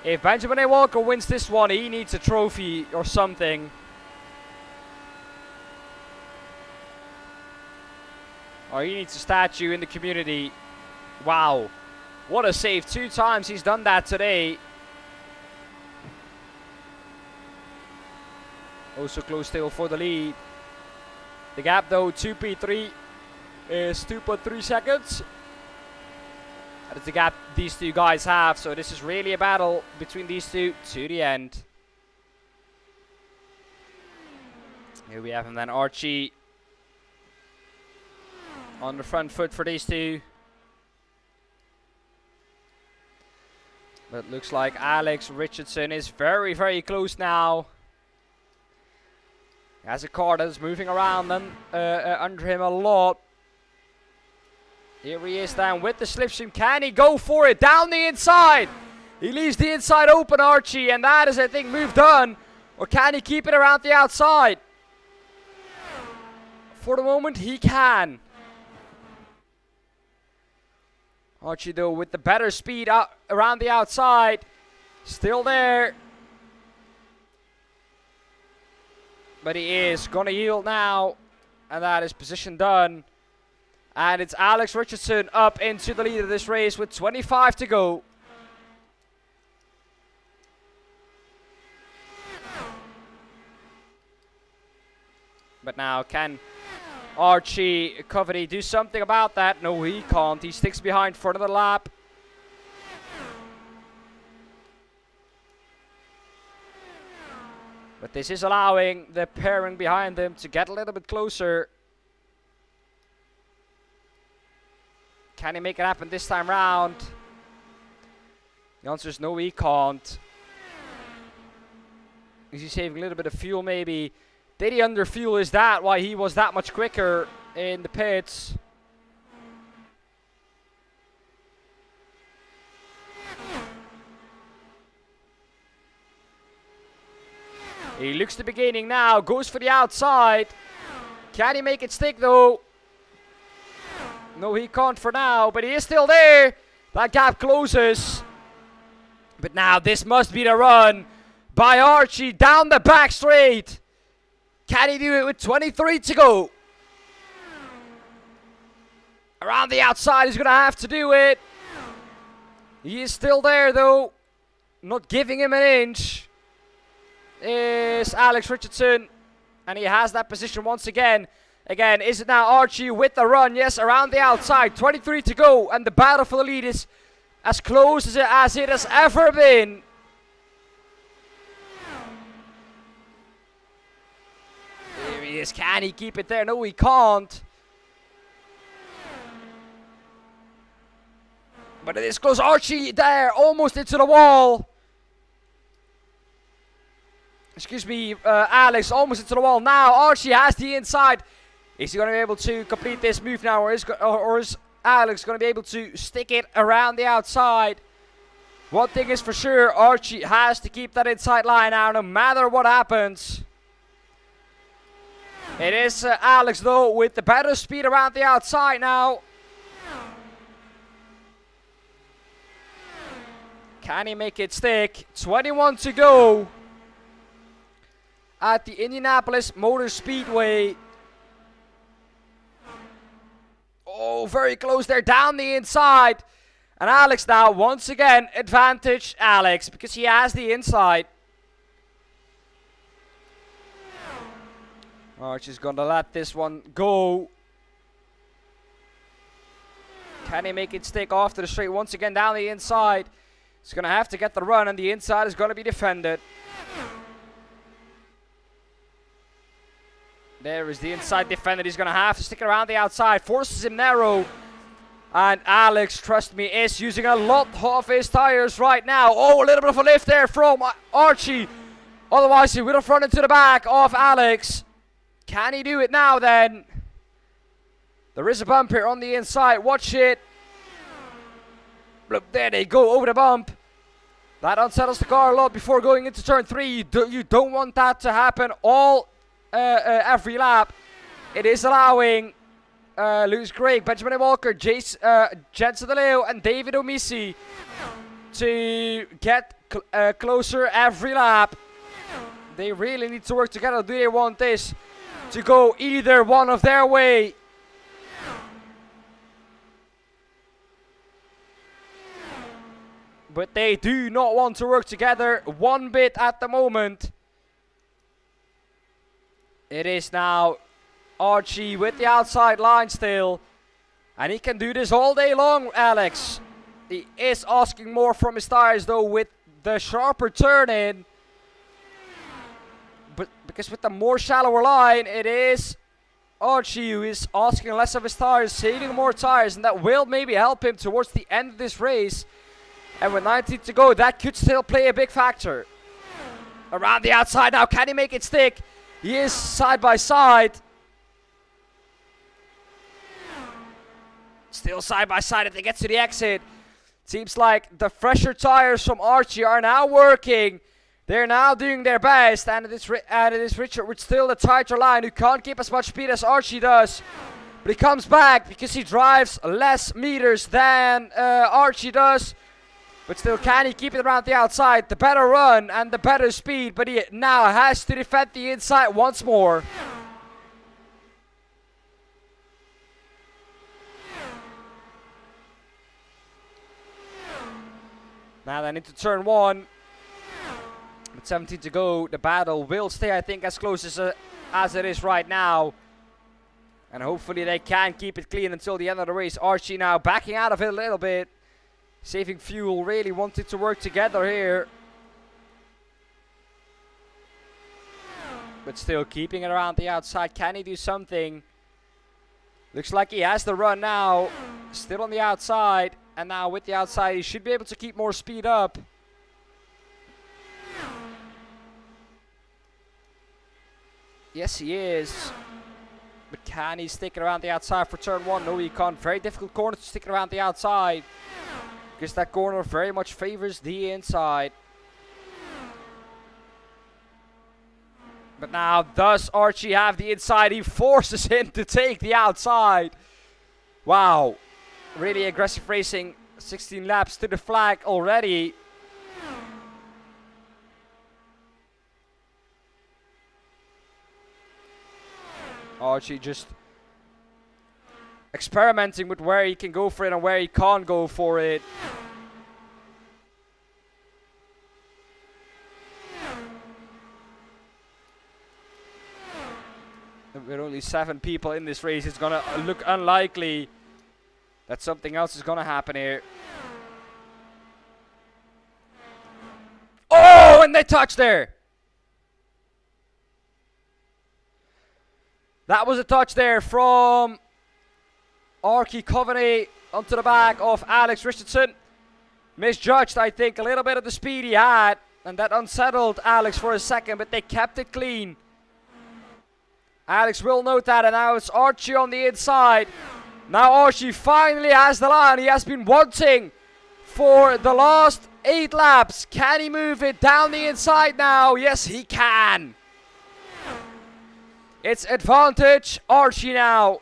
If Benjamin A. Walker wins this one, he needs a trophy or something. Or he needs a statue in the community. Wow. What a save. 2 times he's done that today. Also close still for the lead. The gap though, 2P3 is 2.3 seconds. That is the gap these two guys have. So this is really a battle between these two to the end. Here we have him then, Archie. On the front foot for these two. But looks like Alex Richardson is very, very close now. He has a car that is moving around them, under him a lot. Here he is down with the slipstream. Can he go for it? Down the inside. He leaves the inside open, Archie. And that is, I think, move done. Or can he keep it around the outside? For the moment, he can. Archie, though, with the better speed out around the outside. Still there. But he is going to yield now. And that is position done. And it's Alex Richardson up into the lead of this race with 25 to go. But now can Archie Covey do something about that? No, he can't. He sticks behind for another lap. But this is allowing the pairing behind them to get a little bit closer. Can he make it happen this time round? The answer is no, he can't. Is he saving a little bit of fuel maybe? Did he underfuel? Is that why he was that much quicker in the pits? He looks to be gaining now. Goes for the outside. Can he make it stick though? No, he can't for now, but he is still there. That gap closes. But now this must be the run by Archie down the back straight. Can he do it with 23 to go? Around the outside, he's going to have to do it. He is still there though. Not giving him an inch. Is Alex Richardson. And he has that position once again. Again, is it now Archie with the run? Yes, around the outside. 23 to go. And the battle for the lead is as close as it has ever been. There he is. Can he keep it there? No, he can't. But it is close. Archie there. Almost into the wall. Excuse me, Alex. Almost into the wall. Now Archie has the inside. Is he going to be able to complete this move now, or is Alex going to be able to stick it around the outside? One thing is for sure, Archie has to keep that inside line now, no matter what happens. It is Alex, though, with the better speed around the outside now. Can he make it stick? 21 to go at the Indianapolis Motor Speedway. Oh, very close there, down the inside. And Alex now, once again, advantage Alex, because he has the inside. Archie's going to let this one go. Can he make it stick off to the straight? Once again, down the inside. He's going to have to get the run, and the inside is going to be defended. There is the inside defender. He's going to have to stick around the outside. Forces him narrow. And Alex, trust me, is using a lot of his tires right now. Oh, a little bit of a lift there from Archie. Otherwise, he would have run into the back of Alex. Can he do it now then? There is a bump here on the inside. Watch it. Look, there they go over the bump. That unsettles the car a lot before going into turn 3. You don't want that to happen. All every lap. It is allowing Lewis Grigg, Benjamin Walker, Jensen De Leeuw and David Omisi to get closer every lap. They really need to work together. Do they want this to go either one of their way? But they do not want to work together one bit at the moment. It is now Archie with the outside line still. And he can do this all day long, Alex. He is asking more from his tires though with the sharper turn in. But because with the more shallower line, it is Archie who is asking less of his tires, saving more tires. And that will maybe help him towards the end of this race. And with 19 to go, that could still play a big factor. Around the outside now, can he make it stick? He is side by side. Still side by side if they get to the exit. Seems like the fresher tires from Archie are now working. They're now doing their best. And it is Richard with still the tighter line who can't keep as much speed as Archie does. But he comes back because he drives less meters than Archie does. But still, can he keep it around the outside? The better run and the better speed. But he now has to defend the inside once more. Now then into turn one. With 17 to go, the battle will stay, I think, as close as it is right now. And hopefully they can keep it clean until the end of the race. Archie now backing out of it a little bit. Saving fuel, really wanted to work together here. But still keeping it around the outside. Can he do something? Looks like he has the run now. Still on the outside. And now with the outside, he should be able to keep more speed up. Yes, he is. But can he stick it around the outside for turn one? No, he can't. Very difficult corner to stick it around the outside. Because that corner very much favors the inside. But now does Archie have the inside? He forces him to take the outside. Wow. Really aggressive racing. 16 laps to the flag already. Archie just experimenting with where he can go for it and where he can't go for it. With only 7 people in this race, it's gonna look unlikely that something else is gonna happen here. Oh, and they touch there. That was a touch there from Archie Coveney onto the back of Alex Richardson. Misjudged, I think, a little bit of the speed he had. And that unsettled Alex for a second, but they kept it clean. Alex will note that, and now it's Archie on the inside. Now Archie finally has the line. He has been wanting for the last 8 laps. Can he move it down the inside now? Yes, he can. It's advantage Archie now.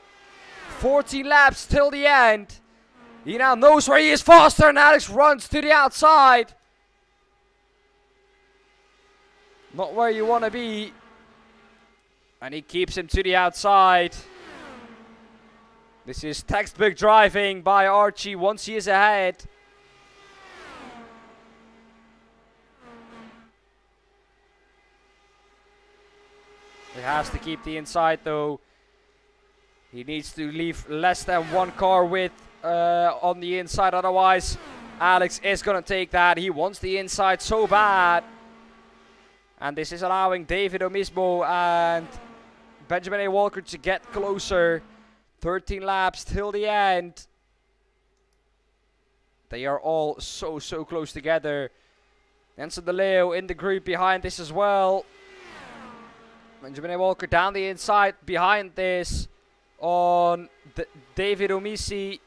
14 laps till the end. He now knows where he is faster, and Alex runs to the outside. Not where you want to be. And he keeps him to the outside. This is textbook driving by Archie once he is ahead. He has to keep the inside though. He needs to leave less than 1 car width on the inside, otherwise Alex is going to take that. He wants the inside so bad. And this is allowing David Omismo and Benjamin A. Walker to get closer. 13 laps till the end. They are all so close together. Jensen De Leeuw in the group behind this as well. Benjamin A. Walker down the inside behind this on David Omisi.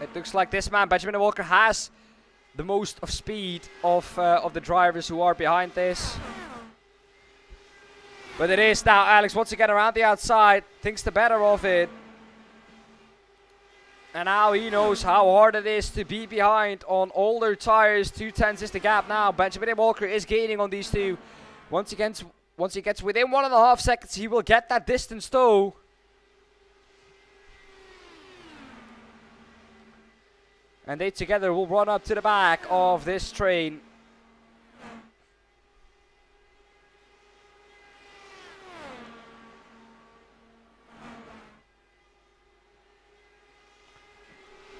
It looks like this man, Benjamin A. Walker, has the most of speed of the drivers who are behind this. But it is now Alex once again around the outside. Thinks the better of it. And now he knows how hard it is to be behind on older tires. 2/10 is the gap now. Benjamin Walker is gaining on these two. Once he gets within 1.5 seconds, he will get that distance though. And they together will run up to the back of this train.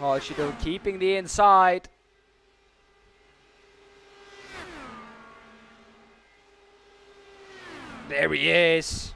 Archie though keeping the inside. There he is.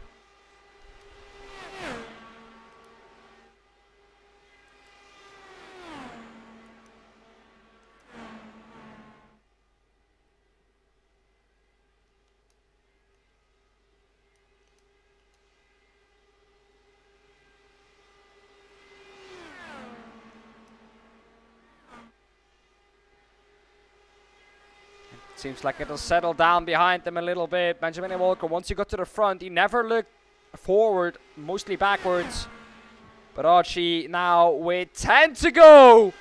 Seems like it'll settle down behind them a little bit. Benjamin Walker, once he got to the front, he never looked forward, mostly backwards. But Archie now with 10 to go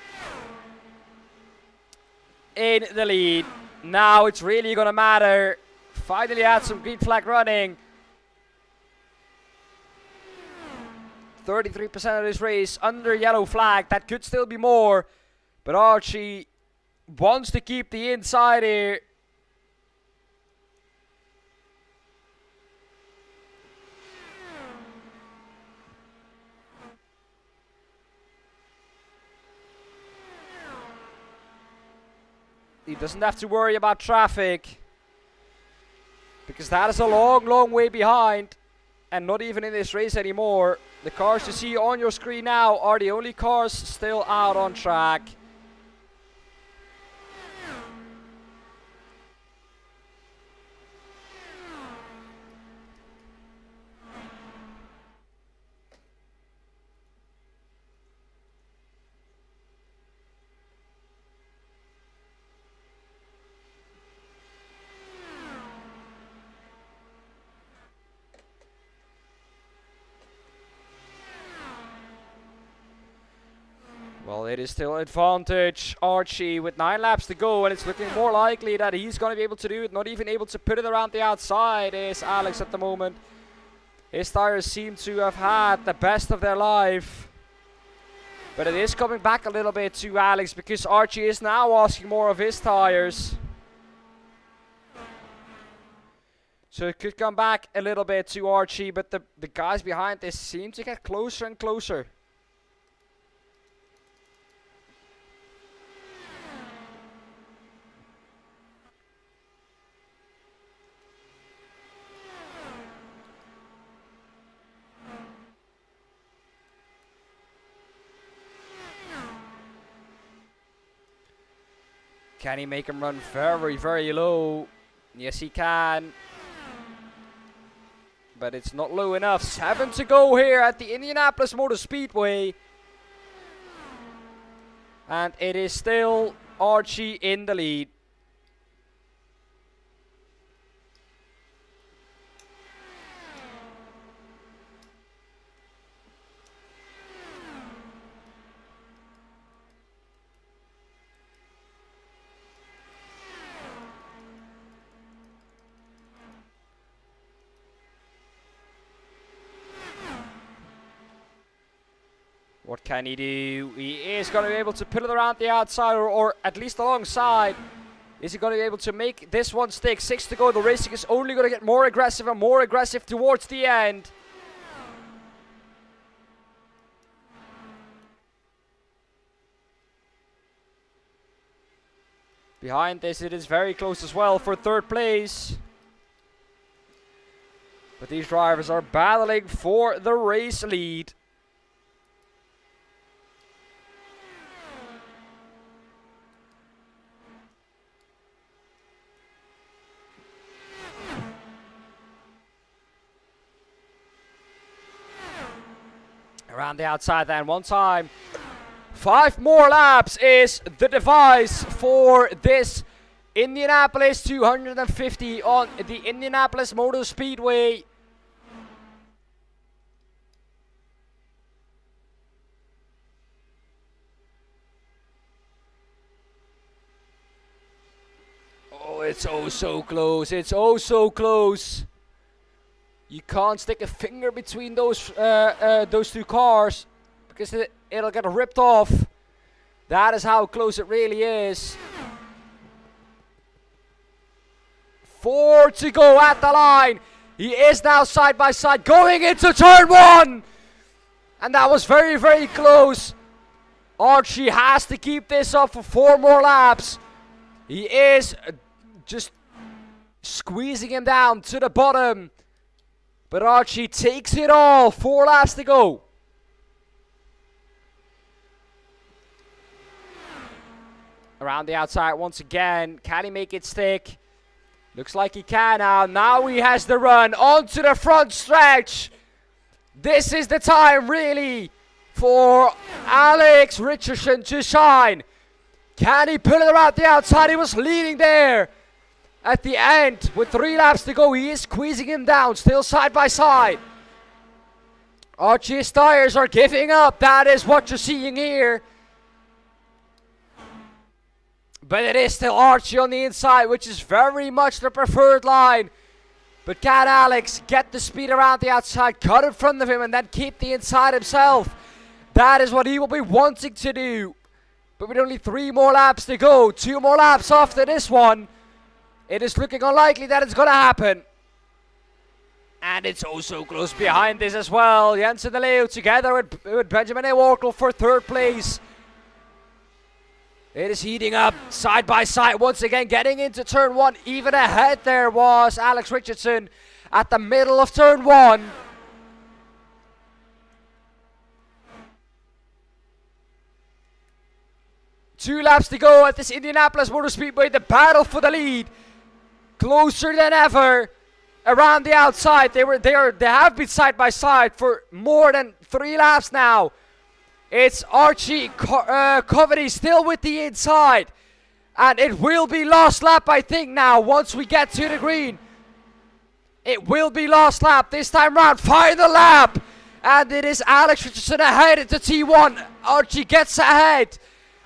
in the lead. Now it's really going to matter. Finally had some green flag running. 33% of this race under yellow flag. That could still be more. But Archie wants to keep the inside here. He doesn't have to worry about traffic, because that is a long, long way behind, and not even in this race anymore. The cars you see on your screen now are the only cars still out on track. Well, it is still advantage Archie with 9 laps to go, and it's looking more likely that he's going to be able to do it. Not even able to put it around the outside is Alex at the moment. His tires seem to have had the best of their life. But it is coming back a little bit to Alex, because Archie is now asking more of his tires. So it could come back a little bit to Archie, but the guys behind this seem to get closer and closer. Can he make him run very, very low? Yes, he can. But it's not low enough. 7 to go here at the Indianapolis Motor Speedway. And it is still Archie in the lead. What can he do? He is going to be able to put it around the outside, or at least alongside. Is he going to be able to make this one stick? 6 to go. The racing is only going to get more aggressive and more aggressive towards the end. Behind this, it is very close as well for 3rd place. But these drivers are battling for the race lead. Around the outside then, one time. 5 more laps is the device for this Indianapolis 250 on the Indianapolis Motor Speedway. it's oh so close. It's oh so close. You can't stick a finger between those two cars because it'll get ripped off. That is how close it really is. 4 to go at the line. He is now side by side going into turn 1. And that was very, very close. Archie has to keep this up for 4 more laps. He is just squeezing him down to the bottom. But Archie takes it all. 4 laps to go. Around the outside once again. Can he make it stick? Looks like he can now. Now he has the run onto the front stretch. This is the time really for Alex Richardson to shine. Can he pull it around the outside? He was leading there. At the end, with 3 laps to go, he is squeezing him down, still side by side. Archie's tires are giving up. That is what you're seeing here. But it is still Archie on the inside, which is very much the preferred line. But can Alex get the speed around the outside, cut in front of him, and then keep the inside himself? That is what he will be wanting to do. But with only 3 more laps to go, 2 more laps after this one, it is looking unlikely that it's going to happen. And it's also close behind this as well. Jensen De Leeuw together with Benjamin Workel for 3rd place. It is heating up side by side once again, getting into turn 1. Even ahead there was Alex Richardson at the middle of turn 1. Two laps to go at this Indianapolis Motor Speedway. The battle for the lead closer than ever. Around the outside, they have been side by side for more than 3 laps now. It's Archie Covey still with the inside, and it will be last lap, I think, now once we get to the green. It will be last lap this time round. Final lap, and it is Alex Richardson ahead into T1. Archie gets ahead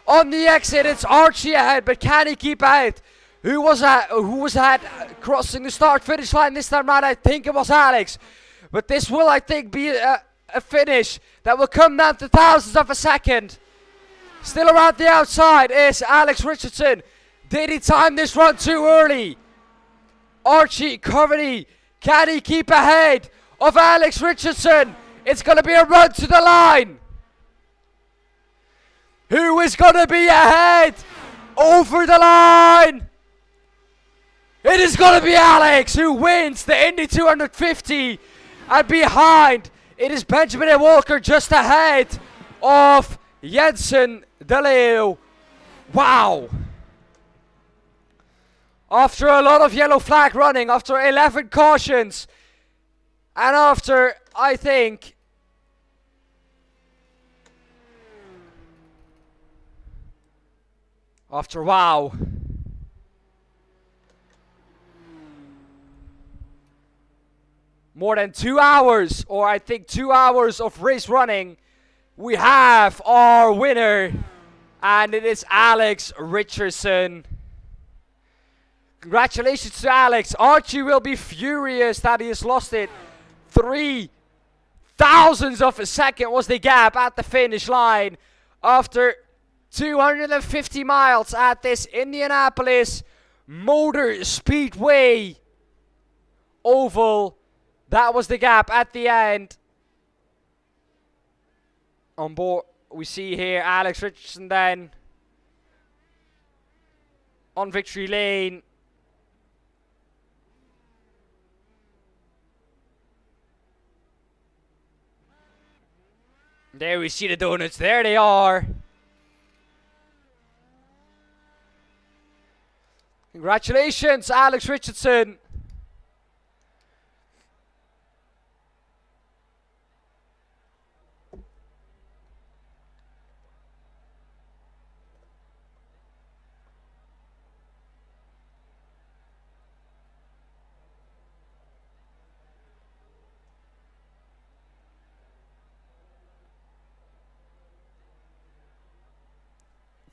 on the exit. It's Archie ahead, but can he keep ahead? Who was ahead crossing the start-finish line this time round? I think it was Alex. But this will, I think, be a finish that will come down to thousandths of a second. Still around the outside is Alex Richardson. Did he time this run too early? Archie Covey, can he keep ahead of Alex Richardson? It's going to be a run to the line. Who is going to be ahead over the line? It is going to be Alex who wins the Indy 250. And behind, it is Benjamin Walker just ahead of Jensen De Leeuw. Wow. After a lot of yellow flag running, after 11 cautions, and after, I think, wow. More than 2 hours, or I think 2 hours of race running, we have our winner, and it is Alex Richardson. Congratulations to Alex. Archie will be furious that he has lost it. 3 thousandths of a second was the gap at the finish line after 250 miles at this Indianapolis Motor Speedway oval. That was the gap at the end. On board, we see here Alex Richardson then on victory lane. There we see the donuts. There they are. Congratulations, Alex Richardson.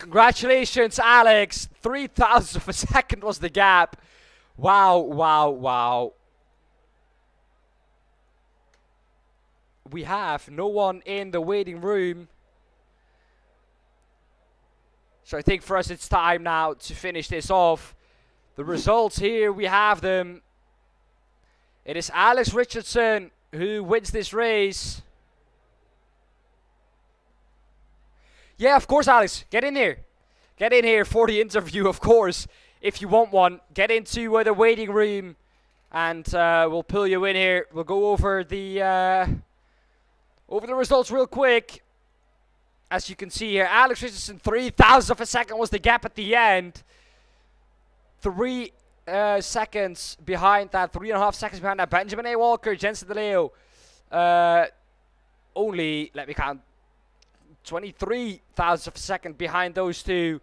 Congratulations, Alex. 3,000 of a second was the gap. Wow, wow, wow. We have no one in the waiting room. So I think for us it's time now to finish this off. The results here, we have them. It is Alex Richardson who wins this race. Yeah, of course, Alex. Get in here. Get in here for the interview, of course. If you want one, get into the waiting room and we'll pull you in here. We'll go over the results real quick. As you can see here, Alex Richardson, 3,000 of a second was the gap at the end. 3 seconds behind that, 3.5 seconds behind that. Benjamin A. Walker, Jensen DeLeo. Only, let me count, 23,000 of a second behind those two.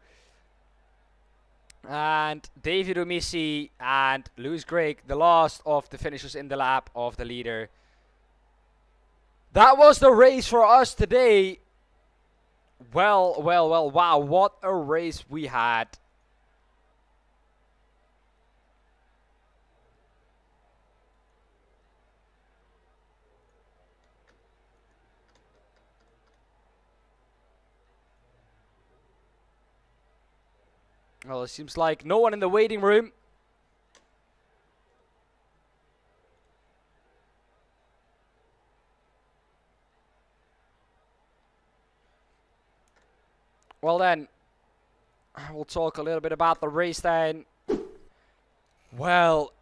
And David Umisi and Lewis Gregg, the last of the finishers in the lap of the leader. That was the race for us today. Well, well, well, wow, what a race we had. Well, it seems like no one in the waiting room. Well then, we'll talk a little bit about the race then. Well,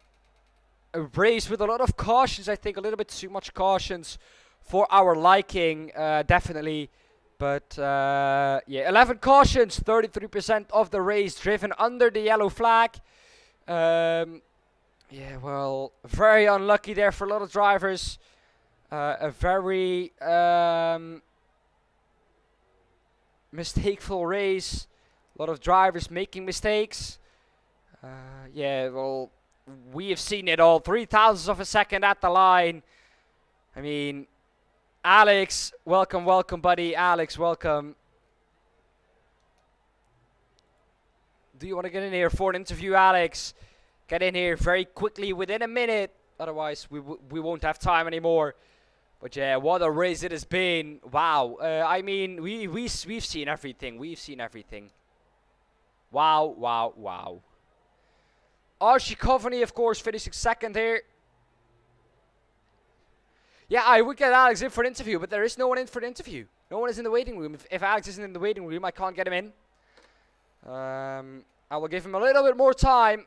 a race with a lot of cautions, I think a little bit too much cautions for our liking, definitely. But yeah, 11 cautions, 33% of the race driven under the yellow flag. Yeah, well, very unlucky there for a lot of drivers. A very mistakeful race. A lot of drivers making mistakes. Yeah, well, we have seen it all. 3,000 of a second at the line. I mean, Alex, welcome, welcome, buddy. Alex, welcome. Do you want to get in here for an interview, Alex? Get in here very quickly, within a minute. Otherwise, we won't have time anymore. But yeah, what a race it has been. Wow. I mean, we've seen everything. We've seen everything. Wow, wow, wow. Archie Coveney, of course, finishing second here. Yeah, I would get Alex in for an interview, but there is no one in for an interview. No one is in the waiting room. If Alex isn't in the waiting room, I can't get him in. I will give him a little bit more time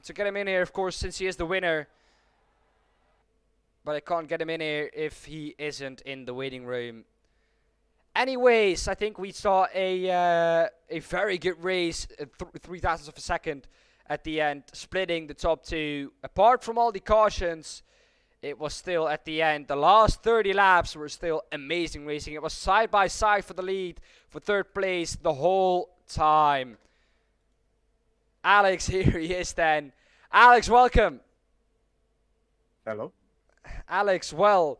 to get him in here, of course, since he is the winner. But I can't get him in here if he isn't in the waiting room. Anyways, I think we saw a very good race, 3,000 of a second at the end, splitting the top two. Apart from all the cautions, it was still at the end. The last 30 laps were still amazing racing. It was side by side for the lead, for third place the whole time. Alex, here he is then. Alex, welcome. Hello. Alex, well,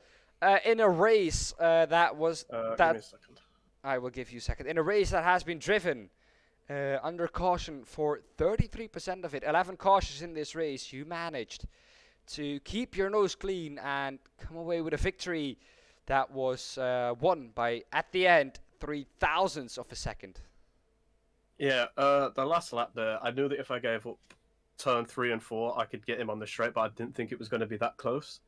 in a race that was... Give me a second. I will give you a second. In a race that has been driven under caution for 33% of it, 11 cautions in this race, you managed to keep your nose clean and come away with a victory that was won by, at the end, 3,000ths of a second. Yeah, the last lap there, I knew that if I gave up turn 3 and 4, I could get him on the straight, but I didn't think it was going to be that close.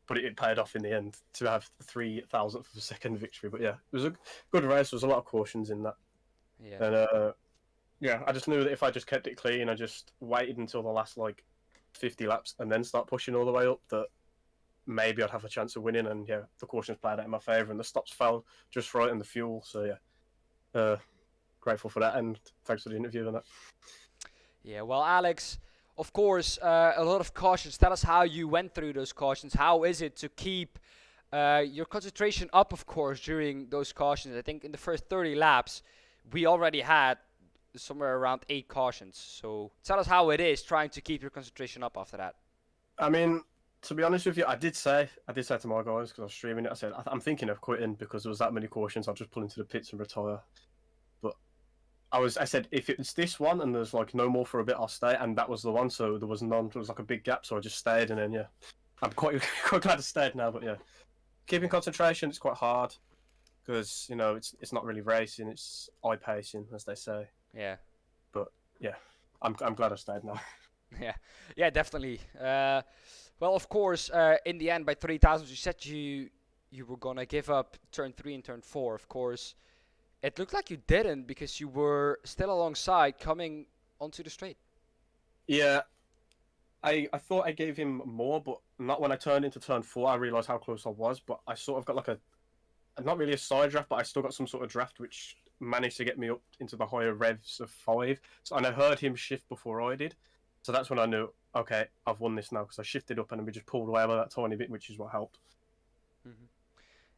But it paid off in the end to have 3,000th of a second victory. But yeah, it was a good race. There was a lot of cautions in that. Yeah. And yeah, I just knew that if I just kept it clean, I just waited until the last 50 laps and then start pushing all the way up, that maybe I'd have a chance of winning. And yeah, the cautions played out in my favour and the stops fell just right in the fuel. So yeah, grateful for that, and thanks for the interview and that. Yeah, well, Alex, of course, a lot of cautions. Tell us how you went through those cautions. How is it to keep your concentration up, of course, during those cautions? I think in the first 30 laps, we already had somewhere around 8 cautions. So tell us how it is trying to keep your concentration up after that. I mean, to be honest with you, I did say to my guys, because I was streaming it, I said, I'm thinking of quitting because there was that many cautions. I'll just pull into the pits and retire. But I said if it's this one and there's like no more for a bit, I'll stay, and that was the one. So there was none. There was like a big gap, so I just stayed, and then yeah, I'm quite quite glad I stayed now. But yeah, keeping concentration, it's quite hard because you know it's not really racing, it's eye pacing, as they say. Yeah. But yeah, I'm glad I stayed now. Yeah, definitely. Well, of course, in the end, by 3,000, you said you were gonna give up turn 3 and turn 4. Of course, it looked like you didn't because you were still alongside coming onto the straight. Yeah, I thought I gave him more, but not when I turned into turn 4. I realised how close I was, but I sort of got like not really a side draft, but I still got some sort of draft which managed to get me up into the higher revs of 5. So, and I heard him shift before I did. So that's when I knew, okay, I've won this now because I shifted up and then we just pulled away by that tiny bit, which is what helped.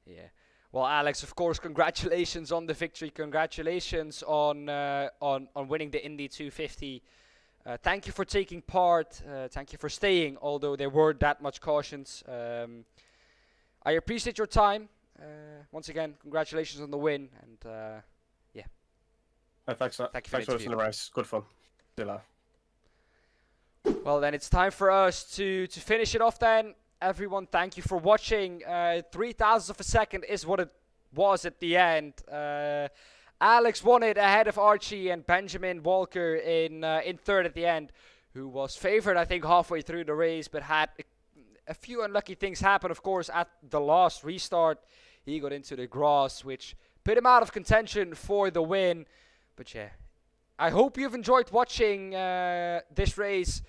Yeah. Well, Alex, of course, congratulations on the victory. Congratulations on winning the Indy 250. Thank you for taking part. Thank you for staying, although there were that much cautions. I appreciate your time. Once again, congratulations on the win. And yeah. Thanks for listening to the race. Good fun. See you later. Well, then it's time for us to finish it off then. Everyone, thank you for watching. 3,000 of a second is what it was at the end. Alex won it ahead of Archie and Benjamin Walker in third at the end, who was favored, I think, halfway through the race, but had a few unlucky things happen. Of course, at the last restart, he got into the grass, which put him out of contention for the win. But yeah, I hope you've enjoyed watching this race.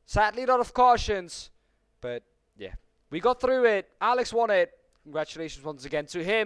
Sadly, a lot of cautions, but yeah, we got through it. Alex won it. Congratulations once again to him.